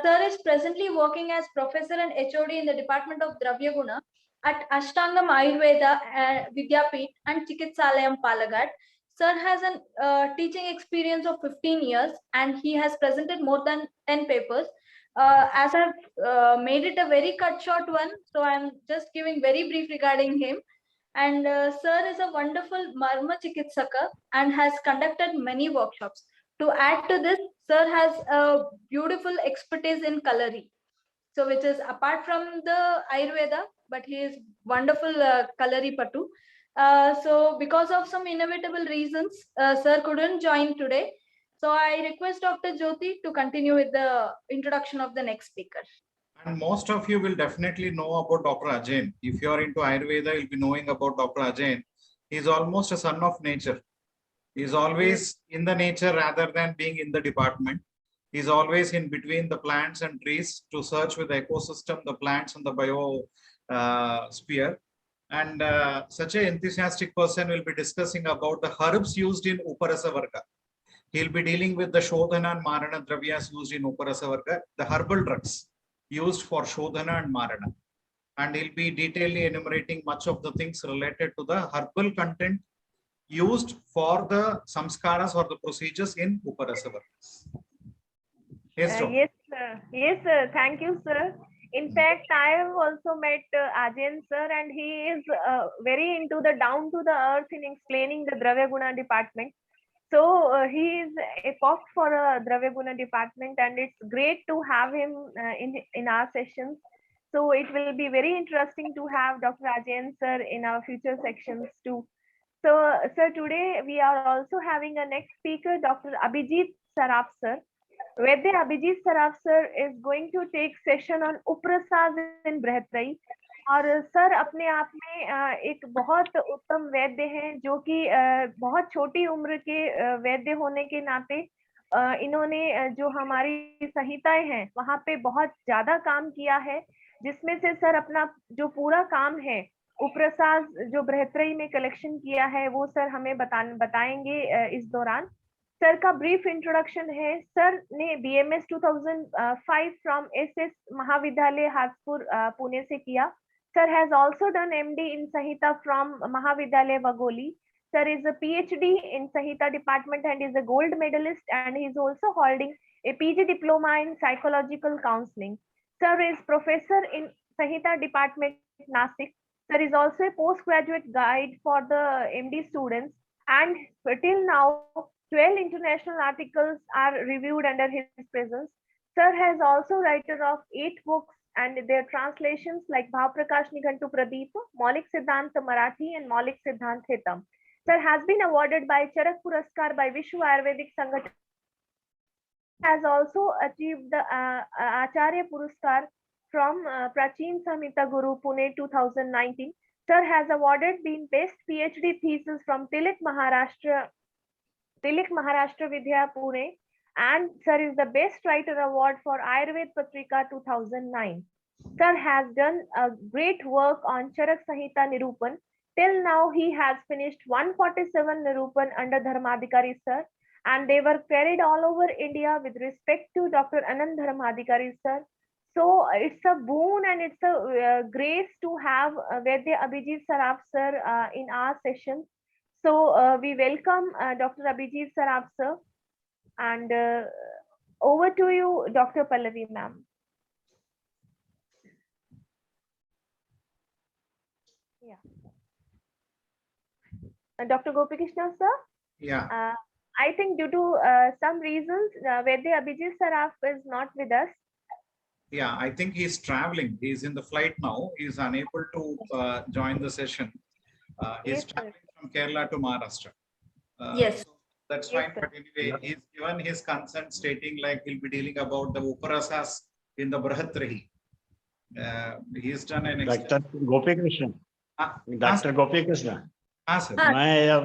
Sir is presently working as professor and HOD in the Department of Dravya Guna at Ashtangam Ayurveda Vidyapeeth and Chikitsalayam Palagad. Sir has a teaching experience of 15 years and he has presented more than 10 papers. As I've made it a very cut short one, so I'm just giving very brief regarding him. And sir is a wonderful Marma Chikitsaka and has conducted many workshops. To add to this, sir has a beautiful expertise in Kalari. So which is apart from the Ayurveda, but he is wonderful Kalari Patu. So because of some inevitable reasons, sir couldn't join today. So I request Dr. Jyoti to continue with the introduction of the next speaker. And most of you will definitely know about Dr. Ajayan. If you are into Ayurveda, you'll be knowing about Dr. Ajayan. He's almost a son of nature. He's always in the nature rather than being in the department. He's always in between the plants and trees to search with the ecosystem, the plants and the biosphere. And such an enthusiastic person will be discussing about the herbs used in Uparasa Varga. He'll be dealing with the Shodhana and Marana Dravyas used in Uparasa Varga, the herbal drugs used for Shodhana and Marana. And he'll be detailedly enumerating much of the things related to the herbal content used for the samskaras or the procedures in Uparasa Vargas. Yes, Yes, sir. Yes, sir. Thank you, sir. In fact, I have also met Ajayan sir, and he is very into the down to the earth in explaining the Dravya Guna department. So he is a POC for a Dravya Guna department, and it's great to have him in our sessions. So it will be very interesting to have Dr. Ajayan sir in our future sections too. So, sir, today we are also having a next speaker, Dr. Abhijit Saraf sir. Vaidya Abhijit Saraf sir is going to take session on Uprasad in Brihatrayi. और sir अपने आप में एक बहुत उत्तम वैद्य हैं, जो कि बहुत छोटी उम्र के वैद्य होने के नाते इन्होंने जो हमारी संहिताएं हैं वहां पे बहुत ज्यादा काम किया है, जिसमें से सर अपना जो पूरा काम है उप्रसाद जो बृहत्रयी में कलेक्शन किया है वो सर हमें बताएंगे इस दौरान। सर का ब्रीफ इंट्रोडक्शन है। सर ने BMS 2005 फ्रॉम SS महाविद्यालय हाथपुर पुणे से किया। Sir has also done MD in Sahita from Mahavidyalaya Vagoli. Sir is a PhD in Sahita department and is a gold medalist, and he is also holding a PG diploma in psychological counseling. Sir is professor in Sahita department Nasik. Sir is also a postgraduate guide for the MD students, and till now 12 international articles are reviewed under his presence. Sir has also writer of 8 books and their translations like Bhav Prakash Nighantu Pradeep, Maulik Siddhant Marathi, and Maulik Siddhant Hitam. Sir has been awarded by Charak Puraskar by Vishwa Ayurvedic Sangathan. Has also achieved the Acharya Puraskar from Prachin Samhita Guru Pune 2019. Sir has awarded been best PhD thesis from Tilak Maharashtra Vidya Pune. And sir is the best writer award for Ayurved Patrika 2009. Sir has done a great work on Charak Sahita Nirupan. Till now, he has finished 147 Nirupan under Dharmadhikari sir, and they were carried all over India with respect to Dr. Anand Dharmadhikari sir. So it's a boon and it's a grace to have Vaidya Abhijit Saraf sir in our session. So we welcome Dr. Abhijit Saraf sir. And over to you, Dr. Pallavi ma'am. Yeah. Dr. Gopikrishna sir? Yeah. I think due to some reasons, Vaidya Abhijit Saraf is not with us. Yeah, I think he's traveling. He's in the flight now. He's unable to join the session. He's Yes, sir. traveling from Kerala to Maharashtra. Yes. So that's Yes, fine. sir. But anyway, he's given his consent stating like he'll be dealing about the Uparasas in the Brahatrahi. He's done an doctor Gopi Krishna Ah, doctor Gopi Krishna हाँ sir मैं अब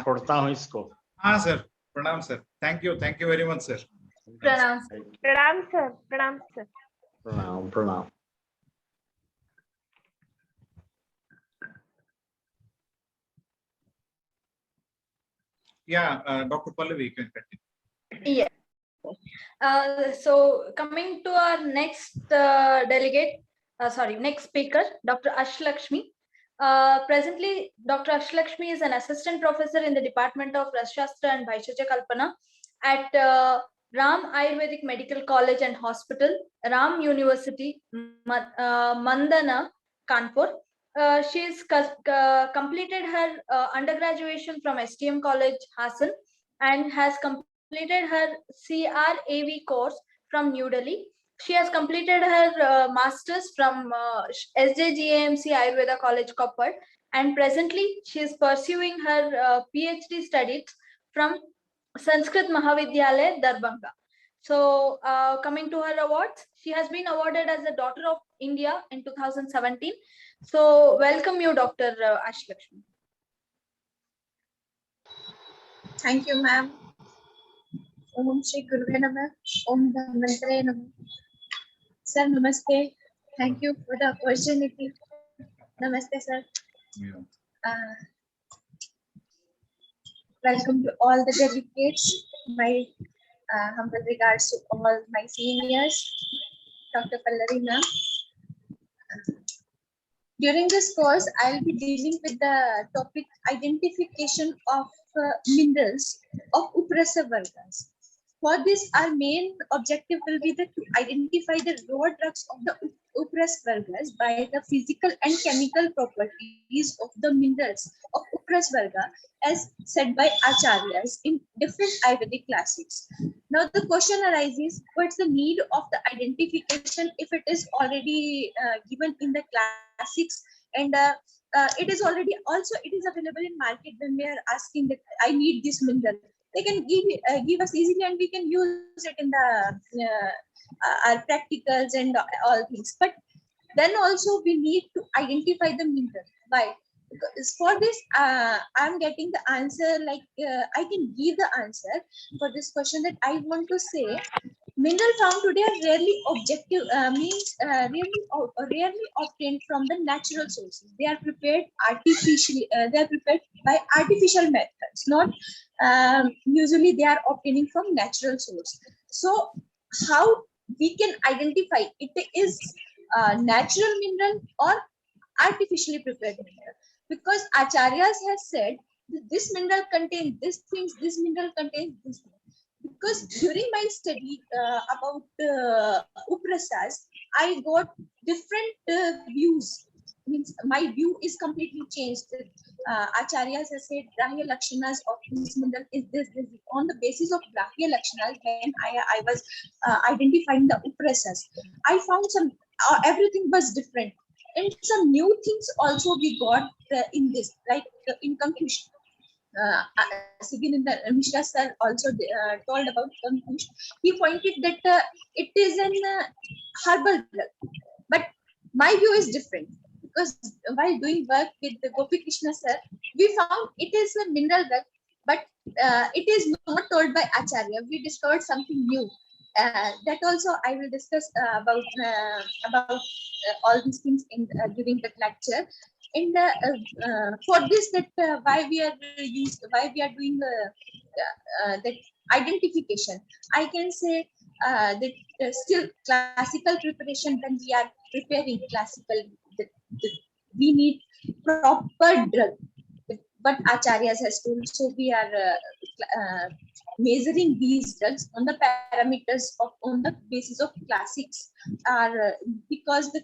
छोड़ता हूँ इसको हाँ sir प्रणाम sir thank you very much sir Pranam. Pranam, sir. Pranam, sir. प्रणाम प्रणाम Yeah, Dr. Pallavi, you can continue. Yes. So coming to our next next speaker, Dr. Ashlakshmi. Presently, Dr. Ashlakshmi is an assistant professor in the Department of Rasashastra and Bhaishya Kalpana at Ram Ayurvedic Medical College and Hospital, Ram University, Mandana, Kanpur. She has completed her undergraduation from STM College, Hassan, and has completed her CRAV course from New Delhi. She has completed her master's from SJGAMC Ayurveda College, Koppal, and presently she is pursuing her PhD studies from Sanskrit Mahavidyalaya, Darbhanga. So coming to her awards, she has been awarded as a Daughter of India in 2017. So welcome you, Dr. Ashlakshmi. Thank you, ma'am. Om Shri Guruve Namah. Om Dhanvantare Namah. Sir, namaste. Thank you for the opportunity. Namaste, sir. Yeah. Welcome to all the delegates. My humble regards to all my seniors. Dr. Pallavi ma'am. During this course, I'll be dealing with the topic identification of minerals of Uprasa Vargas. For this, our main objective will be to identify the raw drugs of the Upras Vargas by the physical and chemical properties of the minerals of Upras Varga as said by Acharyas in different Ayurvedic classics. Now the question arises, what's the need of the identification if it is already given in the classics and it is already also it is available in market when we are asking that I need this mineral. They can give us easily and we can use it in the our practicals and all things. But then also we need to identify the mineral. Why? Because for this, I'm getting the answer like I can give the answer for this question that I want to say. Mineral found today are rarely objective, rarely obtained from the natural sources. They are prepared artificially. They are prepared by artificial methods. Not usually they are obtaining from natural source. So how we can identify it is natural mineral or artificially prepared mineral? Because Acharyas has said that this mineral contains these things. This mineral contains this thing. Because during my study about Uprasas, I got different views. Means my view is completely changed. Acharyas has said Grahya Lakshanas of this mineral is this. On the basis of Grahya Lakshanas, when I was identifying the Uprasas, I found some everything was different. And some new things also we got in this, like in conclusion. Mishra sir also told about conclusion. He pointed that it is an herbal drug, but my view is different because while doing work with the Gopi Krishna sir, we found it is a mineral drug, but it is not told by Acharya. We discovered something new. That also I will discuss about all these things in during the lecture. And for this, that why we are doing that identification, I can say that still classical preparation, when we are preparing classical, we need proper drug. what Acharyas has told. So we are measuring these drugs on the parameters of on the basis of classics are because the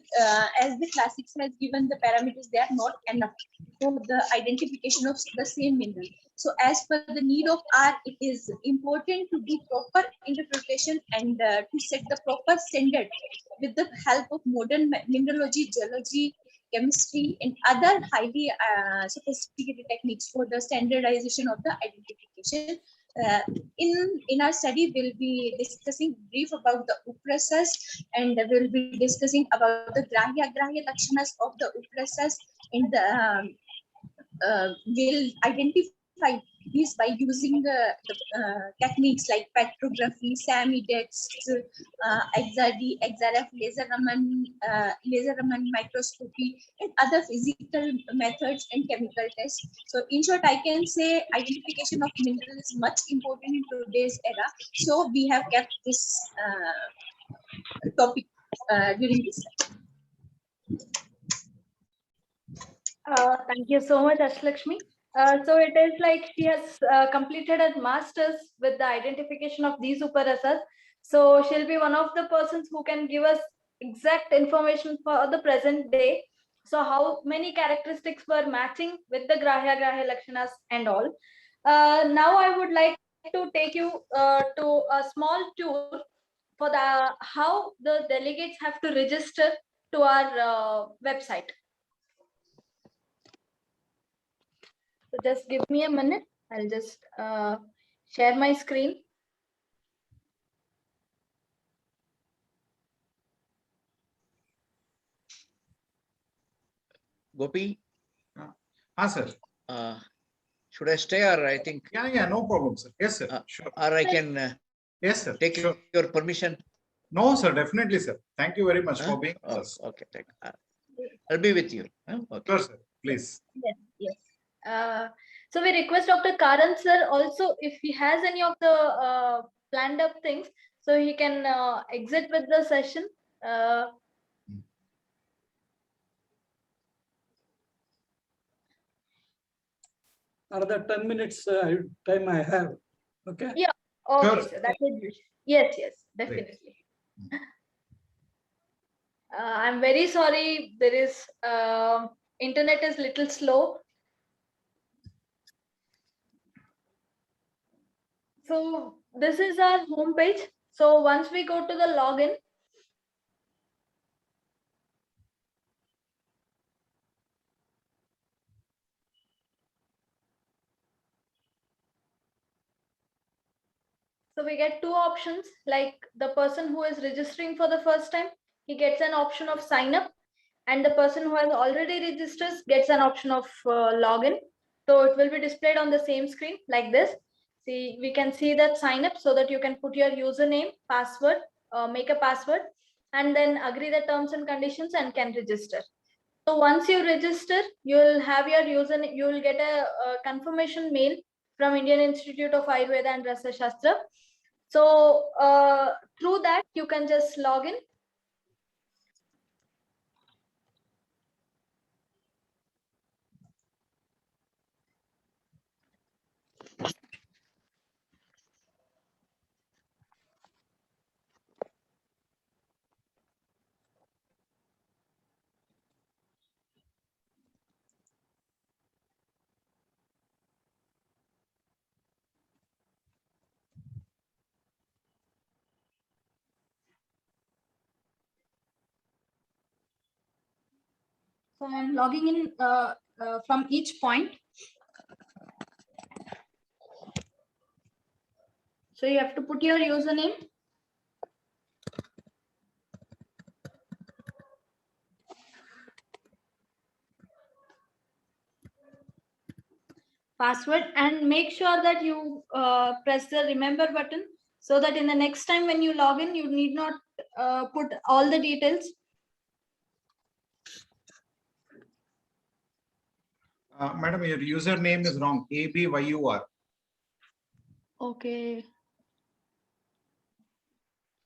as the classics has given the parameters, they are not enough for the identification of the same mineral. So as per the need of art, it is important to do proper interpretation and to set the proper standard with the help of modern mineralogy, geology, chemistry, and other highly sophisticated techniques for the standardization of the identification. In our study, we'll be discussing brief about the uprasas, and we'll be discussing about the grahya lakshanas of the uprasas, and will identify these by using the techniques like spectrography, SAMIDEX, XRF, laser Raman microscopy, and other physical methods and chemical tests. So in short, I can say identification of mineral is much important in today's era. So we have kept this topic during this time. Thank you so much, Ashlakshmi. So it is like she has completed a master's with the identification of these uparasas. So she'll be one of the persons who can give us exact information for the present day. So how many characteristics were matching with the grahya lakshanas and all. Now I would like to take you to a small tour for the how the delegates have to register to our website. So just give me a minute. I'll just share my screen. Gopi, Sir. should I stay or I think? Yeah, no problem, sir. Yes, sir. Sure. Or I can yes, sir. take sure. your permission? No, sir. Definitely, sir. Thank you very much for being with us. Okay, I'll be with you. Okay. Sure, sir. Please. Yes. So we request Dr. Karan sir also, if he has any of the planned up things, so he can exit with the session. Another 10 minutes time I have. Okay. Yeah. Okay. Sure. So that would be, yes, definitely. I'm very sorry. There is internet is little slow. So this is our home page. So once we go to the login, so we get two options, like the person who is registering for the first time, he gets an option of sign up, and the person who has already registered gets an option of login. So it will be displayed on the same screen like this. See, we can see that sign up so that you can put your username, password, make a password, and then agree the terms and conditions and can register. So once you register, you will have your username, you will get a confirmation mail from Indian Institute of Ayurveda and Rasa Shastra. So through that, you can just log in. So I'm logging in from each point. So you have to put your username. Password, and make sure that you press the remember button so that in the next time when you log in, you need not put all the details. Madam, your username is wrong. ABYUR. Okay.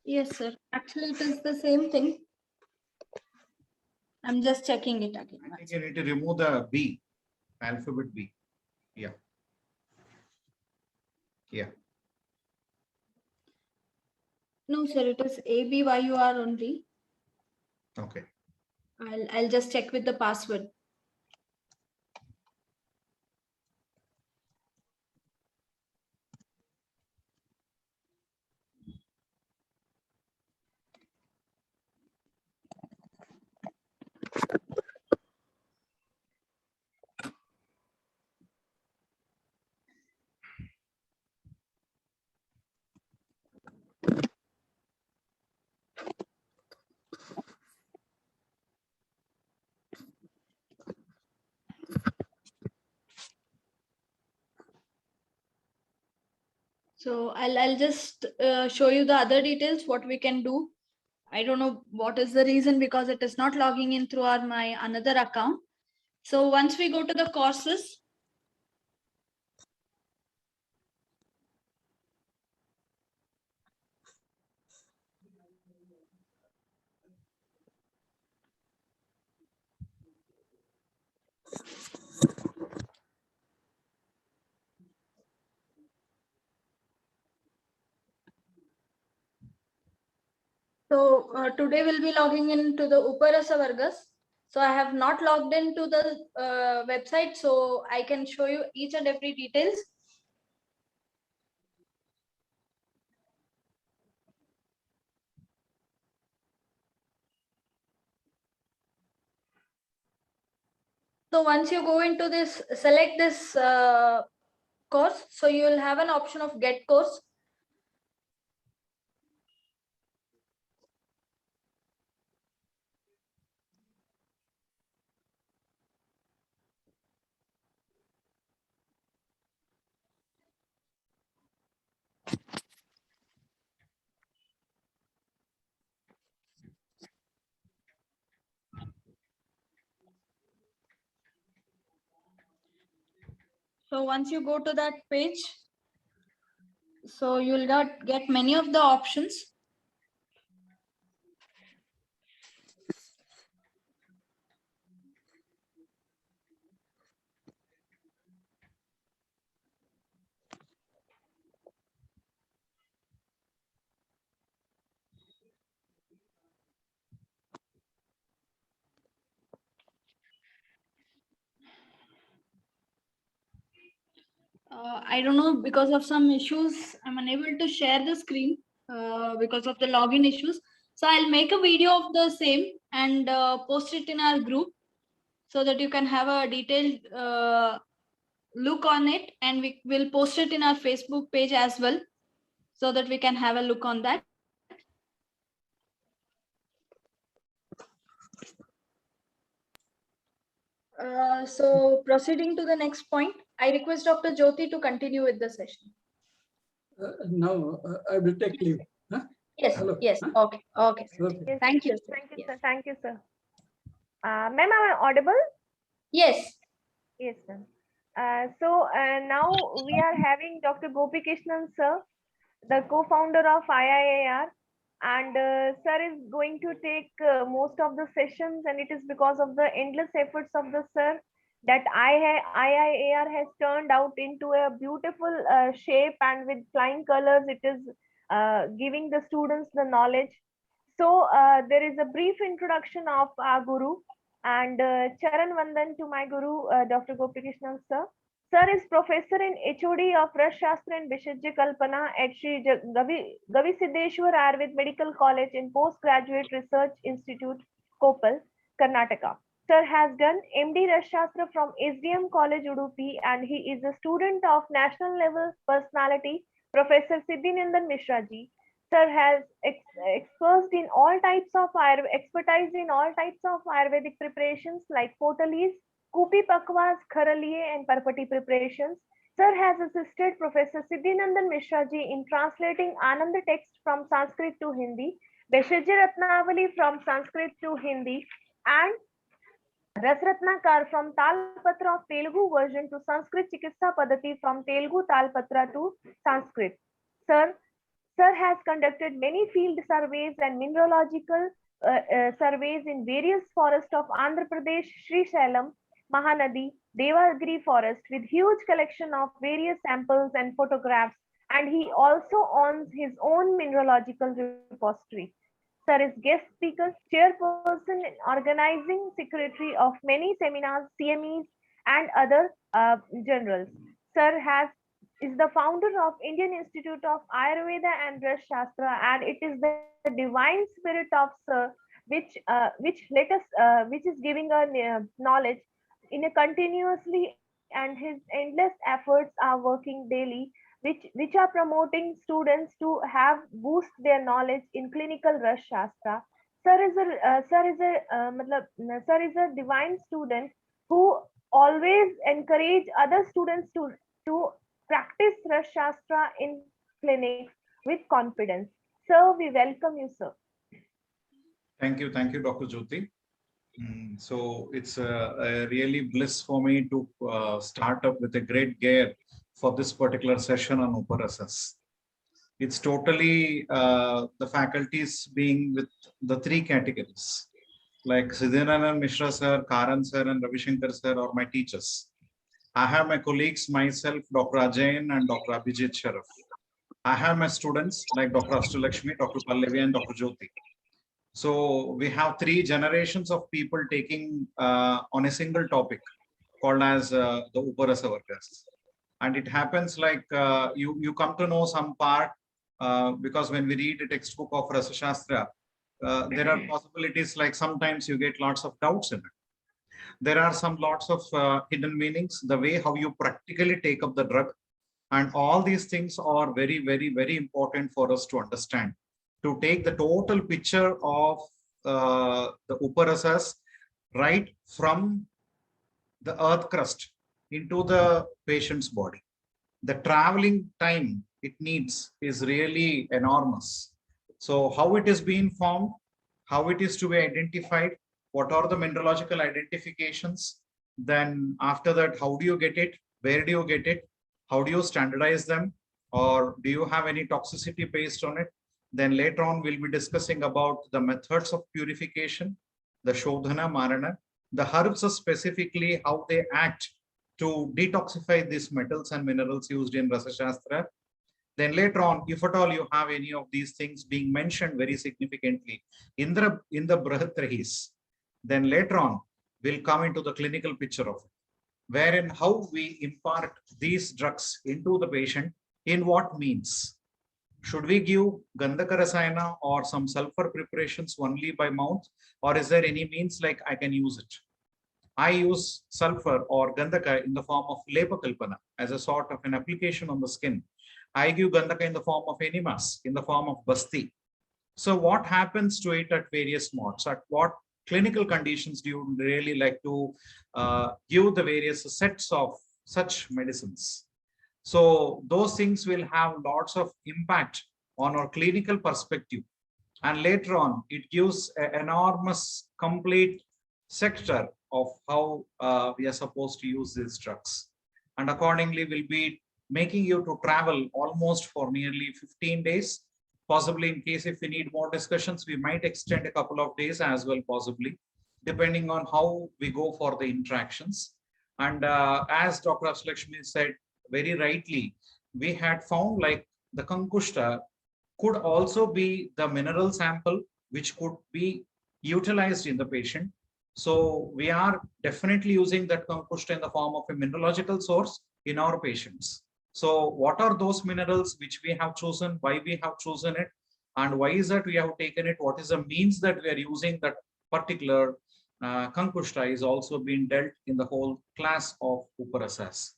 Yes, sir. Actually, it is the same thing. I'm just checking it again. I think you need to remove the B, alphabet B. Yeah. Yeah. No, sir, it is ABYUR only. Okay. I'll just check with the password. So I'll just show you the other details, what we can do. I don't know what is the reason, because it is not logging in through my another account. So once we go to the courses, so today we'll be logging into the Uparasa Vargas. So I have not logged into the website, so I can show you each and every details. So once you go into this, select this course. So you will have an option of get course. So once you go to that page, so you'll get many of the options. I don't know, because of some issues, I'm unable to share the screen because of the login issues. So I'll make a video of the same and post it in our group so that you can have a detailed look on it, and we will post it in our Facebook page as well so that we can have a look on that. So proceeding to the next point, I request Dr. Jyoti to continue with the session. Now I will take leave. Huh? Yes, Hello. yes, Huh? okay, okay. Okay. Yes, Thank you. Sir. thank you, Yes. sir. Thank you, sir. Ma'am, am I audible? Yes. Yes, sir. Now we are having Dr. Gopi Krishnan, sir, the co-founder of IIAR, and sir is going to take most of the sessions, and it is because of the endless efforts of the sir that IIAR has turned out into a beautiful shape, and with flying colors it is giving the students the knowledge. So there is a brief introduction of our guru, and Charan Vandan to my guru, Dr. Gopi Krishnan, sir. Sir is professor in HOD of Rash Shastra and Vishajya Kalpana at Sri Gavi Siddheshwar Ayurved Medical College and Postgraduate Research Institute, Koppal, Karnataka. Sir has done MD Rash Shastra from SDM College, Udupi, and he is a student of national level personality, Professor Siddhinandan Mishra ji. Sir has expertise in all types of Ayurvedic preparations like Potalis, Kupi Pakwas, Kharaliye, and Parpati preparations. Sir has assisted Professor Siddhinandan Mishra ji in translating Ananda text from Sanskrit to Hindi, Beshajya Ratnavali from Sanskrit to Hindi, and Rasratnakar from Talpatra of Telugu version to Sanskrit Chikitsa Padati from Telugu Talpatra to Sanskrit. Sir has conducted many field surveys and mineralogical surveys in various forests of Andhra Pradesh, Sri Salem, Mahanadi, Devagiri forest with huge collection of various samples and photographs, and he also owns his own mineralogical repository. Sir is guest speaker, chairperson, and organizing secretary of many seminars, CMEs, and other journals. Sir is the founder of Indian Institute of Ayurveda and Rasa Shastra, and it is the divine spirit of Sir which is giving a knowledge in a continuously, and his endless efforts are working daily, which are promoting students to have boost their knowledge in clinical Rasa Shastra. Sir is a divine student who always encourage other students to practice Rasa Shastra in clinics with confidence. Sir, we welcome you, sir. Thank you, Dr. Jyoti. So it's a really bliss for me to start up with a great gear for this particular session on Uparasas. It's totally the faculties being with the three categories, like Siddhinaran Mishra sir, Karan sir, and Ravi Shankar sir are my teachers. I have my colleagues, myself, Dr. Ajayan and Dr. Abhijit Sharaf. I have my students like Dr. Astalakshmi, Dr. Pallavi, and Dr. Jyoti. So we have three generations of people taking on a single topic called as the Uparasa Vargas. And it happens like you come to know some part because when we read a textbook of Rasa Shastra, there are possibilities like sometimes you get lots of doubts in it. There are some lots of hidden meanings, the way how you practically take up the drug. And all these things are very, very, very important for us to understand, to take the total picture of the Uparasas right from the earth crust into the patient's body. The traveling time it needs is really enormous. So how it is being formed, how it is to be identified, what are the mineralogical identifications, then after that, how do you get it, where do you get it, how do you standardize them, or do you have any toxicity based on it? Then later on, we'll be discussing about the methods of purification, the Shodhana, Marana, the herbs specifically, how they act to detoxify these metals and minerals used in Rasa Shastra. Then later on, if at all you have any of these things being mentioned very significantly in the Brihadrahis, then later on, we'll come into the clinical picture of it, wherein how we impart these drugs into the patient, in what means. Should we give Gandhaka Rasayana or some sulfur preparations only by mouth, or is there any means like I can use it? I use sulfur or Gandhaka in the form of Lepakalpana as a sort of an application on the skin. I give Gandhaka in the form of enemas, in the form of Basti. So what happens to it at various modes? At what clinical conditions do you really like to give the various sets of such medicines? So those things will have lots of impact on our clinical perspective. And later on, it gives an enormous complete sector of how we are supposed to use these drugs. And accordingly, we'll be making you to travel almost for nearly 15 days. Possibly in case if we need more discussions, we might extend a couple of days as well, possibly, depending on how we go for the interactions. And as Dr. Astalakshmi said, very rightly, we had found like the Kankushta could also be the mineral sample which could be utilized in the patient. So we are definitely using that Kankushta in the form of a mineralogical source in our patients. So what are those minerals which we have chosen, why we have chosen it, and why is that we have taken it, what is the means that we are using that particular Kankushta is also being dealt in the whole class of Uparasas.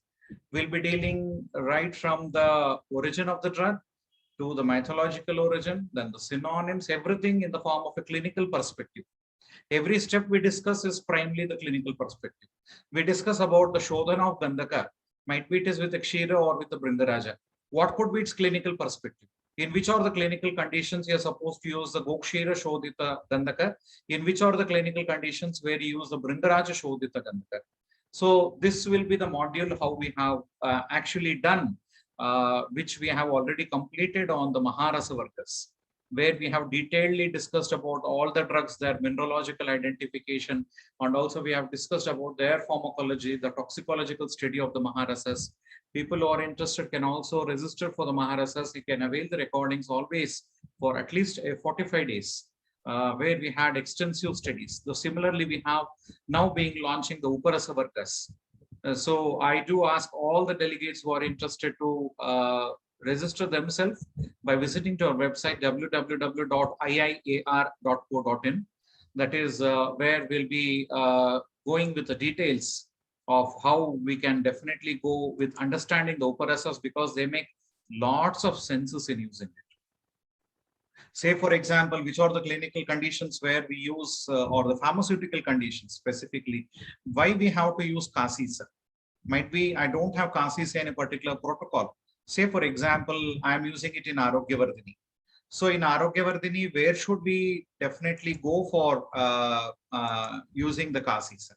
We'll be dealing right from the origin of the drug to the mythological origin, then the synonyms, everything in the form of a clinical perspective. Every step we discuss is primarily the clinical perspective. We discuss about the Shodhana of Gandhaka, might be it is with Akshira or with the Brindaraja. What could be its clinical perspective? In which are the clinical conditions you are supposed to use the Gokshira Shodhita Gandhaka? In which are the clinical conditions where you use the Brindaraja Shodhita Gandhaka? So this will be the module how we have actually done, which we have already completed on the Maharasa Vargas. where we have detailedly discussed about all the drugs, their mineralogical identification, and also we have discussed about their pharmacology, the toxicological study of the Maharasas. People who are interested can also register for the Maharasas. You can avail the recordings always for at least 45 days, where we had extensive studies. So similarly, we have now being launching the Uparasa Vargas. So I do ask all the delegates who are interested to register themselves by visiting to our website www.iiar.co.in. That is where we'll be going with the details of how we can definitely go with understanding the Uparasas, because they make lots of senses in using it. Say, for example, which are the clinical conditions where we use, or the pharmaceutical conditions specifically, why we have to use Kasi-Sa. Might be I don't have Kasi-Sa in a particular protocol. Say, for example, I'm using it in Arogyavardhini. So in Arogyavardhini, where should we definitely go for using the Kasi-Sa?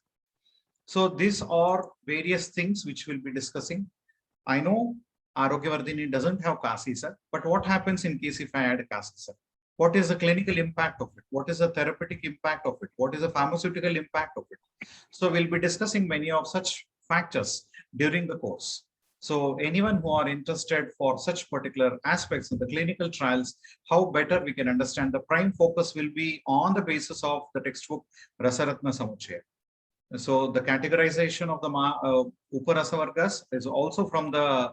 So these are various things which we'll be discussing. I know Arogyavardhini doesn't have Kasi-Sa, but what happens in case if I add Kasi-Sa? What is the clinical impact of it? What is the therapeutic impact of it? What is the pharmaceutical impact of it? So we'll be discussing many of such factors during the course. So anyone who are interested for such particular aspects of the clinical trials, how better we can understand, the prime focus will be on the basis of the textbook Rasaratna Samuchaya. So the categorization of the Uparasa Vargas is also from the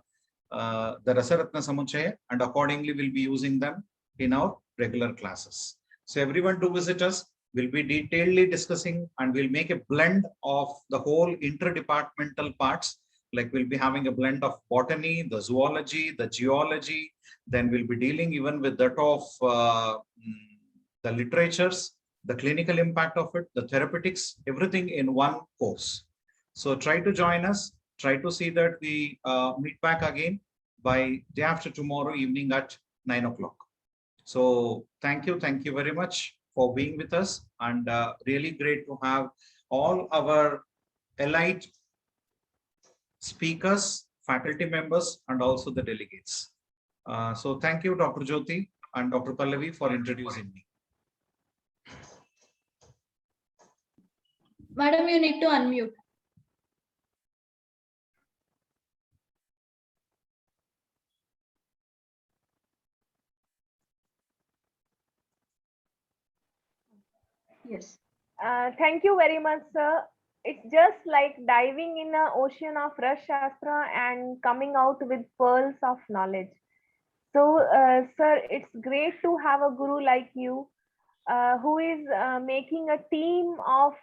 Rasaratna Samuchaya, and accordingly we'll be using them in our regular classes. So everyone do visit us. We'll be detailedly discussing, and we'll make a blend of the whole interdepartmental parts. Like we'll be having a blend of botany, the zoology, the geology. Then we'll be dealing even with that of the literatures, the clinical impact of it, the therapeutics, everything in one course. So try to join us. Try to see that we meet back again by day after tomorrow evening at 9 o'clock. So thank you very much for being with us, and really great to have all our elite speakers, faculty members, and also the delegates. So thank you, Dr. Jyoti and Dr. Pallavi, for introducing me. Madam, you need to unmute. Yes. Thank you very much, sir. It's just like diving in an ocean of Rasa Shastra and coming out with pearls of knowledge. So, sir, it's great to have a guru like you, who is making a team of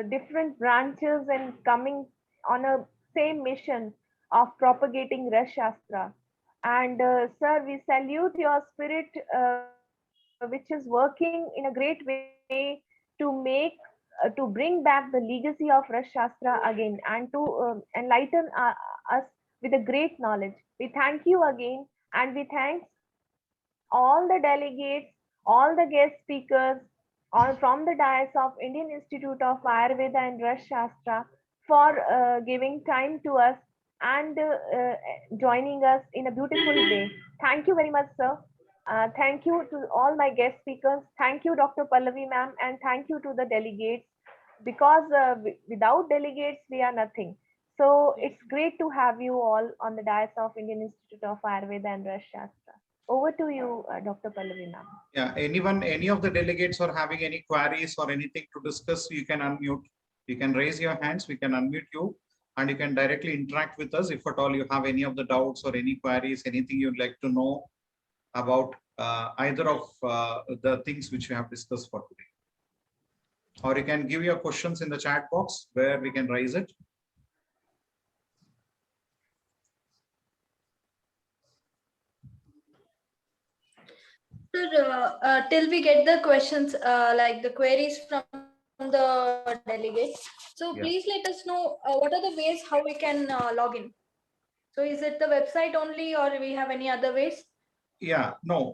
different branches and coming on a same mission of propagating Rasa Shastra. And sir, we salute your spirit, which is working in a great way to make to bring back the legacy of Rasa Shastra again, and to enlighten us with a great knowledge. We thank you again, and we thank all the delegates, all the guest speakers, all from the dais of Indian Institute of Ayurveda and Rasa Shastra for giving time to us and joining us in a beautiful way. Thank you very much, sir. Thank you to all my guest speakers. Thank you, Dr. Pallavi ma'am, and thank you to the delegates, because without delegates, we are nothing. So it's great to have you all on the dais of Indian Institute of Ayurveda and Rasa Shastra. Over to you, Dr. Pallavi ma'am. Yeah, any of the delegates are having any queries or anything to discuss, you can unmute. You can raise your hands, we can unmute you, and you can directly interact with us if at all you have any of the doubts or any queries, anything you'd like to know about either of the things which we have discussed for today. Or you can give your questions in the chat box where we can raise it. Sir, till we get the questions, like the queries from the delegates, so Yeah. please let us know what are the ways how we can log in. So is it the website only, or we have any other ways? Yeah, no,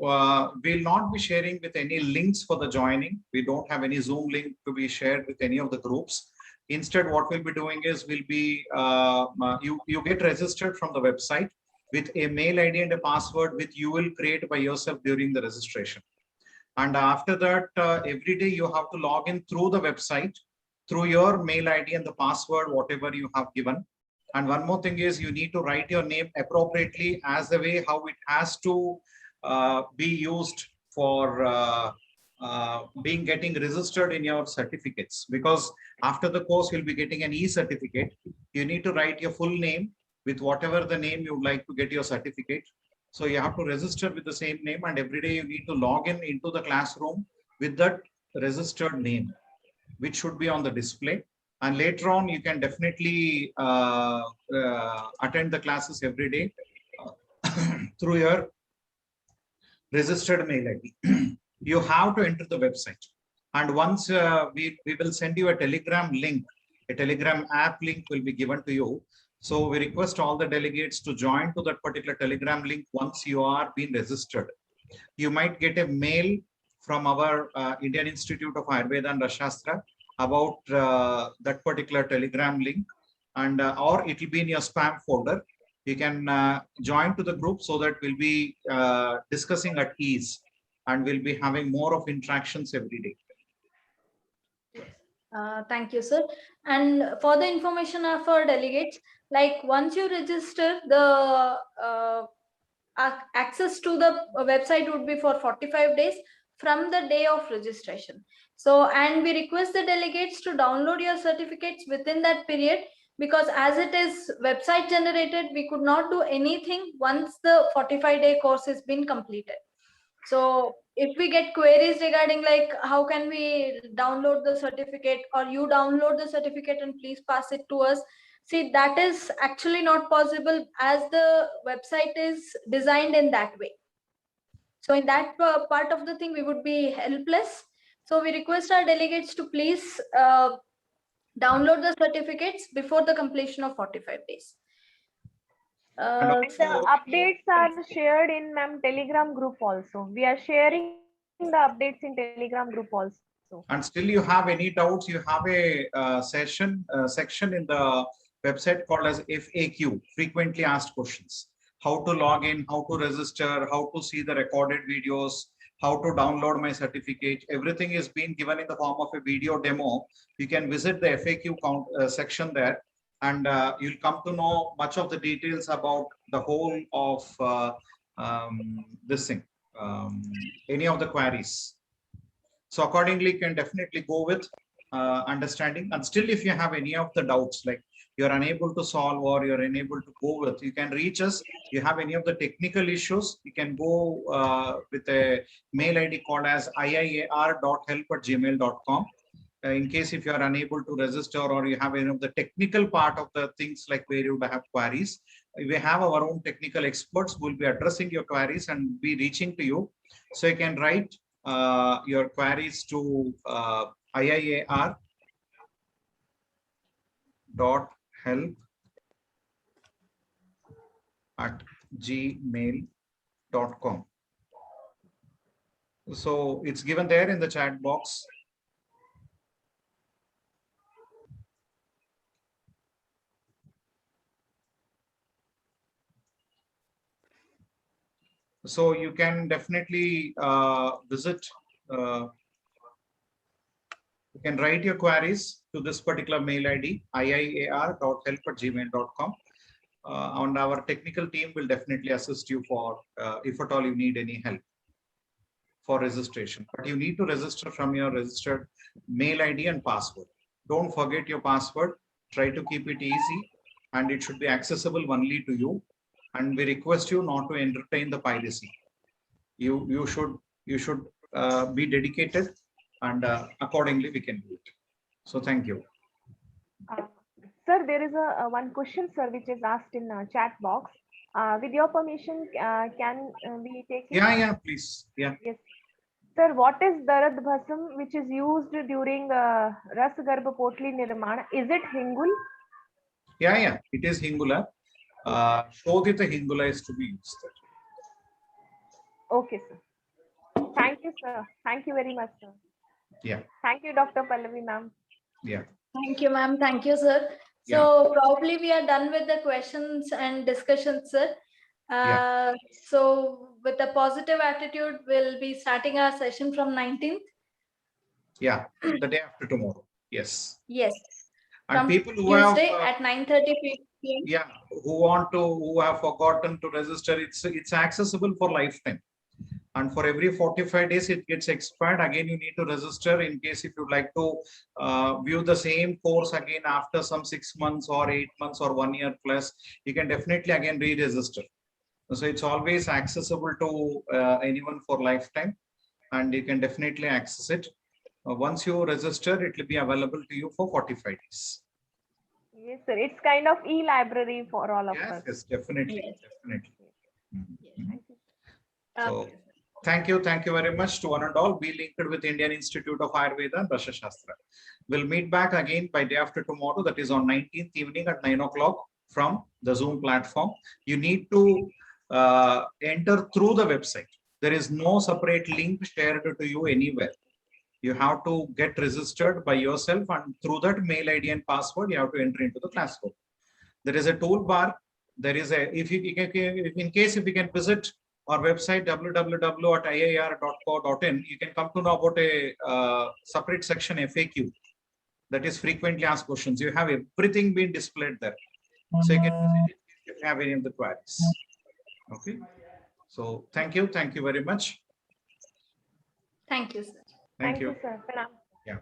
we'll not be sharing with any links for the joining. We don't have any Zoom link to be shared with any of the groups. Instead, what we'll be doing is we'll be, you get registered from the website. with a mail ID and a password which you will create by yourself during the registration. And after that, every day you have to log in through the website, through your mail ID and the password, whatever you have given. And one more thing is you need to write your name appropriately as the way how it has to be used for getting registered in your certificates. Because after the course, you'll be getting an e-certificate. You need to write your full name with whatever the name you would like to get your certificate. So you have to register with the same name, and every day you need to log in into the classroom with that registered name, which should be on the display. And later on, you can definitely attend the classes every day through your registered mail ID. You have to enter the website. And once we will send you a Telegram link, a Telegram app link will be given to you. So we request all the delegates to join to that particular Telegram link once you are being registered. You might get a mail from our Indian Institute of Ayurveda and Rashastra about that particular Telegram link, and or it will be in your spam folder. You can join to the group so that we'll be discussing at ease, and we'll be having more of interactions every day. Thank you, sir. And for the information of our delegates, like once you register, the access to the website would be for 45 days from the day of registration. So, and we request the delegates to download your certificates within that period, because as it is website generated, we could not do anything once the 45-day course has been completed. So if we get queries regarding like how can we download the certificate, or you download the certificate and please pass it to us, see, that is actually not possible as the website is designed in that way. So in that part of the thing, we would be helpless. So we request our delegates to please download the certificates before the completion of 45 days. The updates are shared in Telegram group also. We are sharing the updates in Telegram group also. And still you have any doubts, you have a section in the website called as FAQ, frequently asked questions. How to log in, how to register, how to see the recorded videos, how to download my certificate. Everything is being given in the form of a video demo. You can visit the FAQ section there, and you'll come to know much of the details about the whole of this thing, any of the queries. So accordingly, you can definitely go with understanding. And still, if you have any of the doubts, like you're unable to solve or you're unable to go with, you can reach us. You have any of the technical issues, you can go with a mail ID called as iiar.help@gmail.com. In case if you are unable to register or you have any of the technical part of the things, like where you have queries, we have our own technical experts who will be addressing your queries and be reaching to you. So you can write your queries to iiar.help@gmail.com. So it's given there in the chat box. So you can definitely visit, you can write your queries to this particular mail ID, iiar.help@gmail.com. And our technical team will definitely assist you for, if at all you need any help for registration. But you need to register from your registered mail ID and password. Don't forget your password. Try to keep it easy, and it should be accessible only to you. And we request you not to entertain the piracy. You should be dedicated, and accordingly we can do it. So thank you. Sir, there is a one question, sir, which is asked in chat box. With your permission, can we take it? Yeah, please. Yeah. Yes. Sir, what is Darad Bhasam, which is used during Ras Garbha Potli Nirmana? Is it Hingul? Yeah, it is Hingula. Shodhita Hingula is to be used there. Okay, sir. Thank you, sir. Thank you very much, sir. Yeah. Thank you, Dr. Pallavi, ma'am. Yeah. Thank you, ma'am. Thank you, sir. So probably we are done with the questions and discussions, sir. So with a positive attitude, we'll be starting our session from 19th. Yeah, the day after tomorrow. Yes. Yes. And From people who Tuesday have at 9:30 p.m. yeah, who have forgotten to register, it's accessible for lifetime. And for every 45 days it gets expired. Again, you need to register in case if you'd like to view the same course again after some 6 months or 8 months or 1 year plus, you can definitely again re-register. So it's always accessible to anyone for lifetime, and you can definitely access it. Once you register, it will be available to you for 45 days. Yes, sir. It's kind of e-library for all of us. Yes, definitely, Yes. definitely. Thank you. So Okay. thank you very much to one and all. Be linked with Indian Institute of Ayurveda and Rasha Shastra. We'll meet back again by day after tomorrow, that is on 19th evening at 9 o'clock from the Zoom platform. You need to enter through the website. There is no separate link shared to you anywhere. You have to get registered by yourself, and through that mail ID and password, you have to enter into the classroom. There is a toolbar. There is a, if you can visit our website www.iir.co.in, you can come to know about a separate section FAQ, that is frequently asked questions. You have everything being displayed there, so you can visit it if you have any of the queries. Okay, so thank you very much. Thank you, sir. Thank you. Sir. Pranam. Yeah.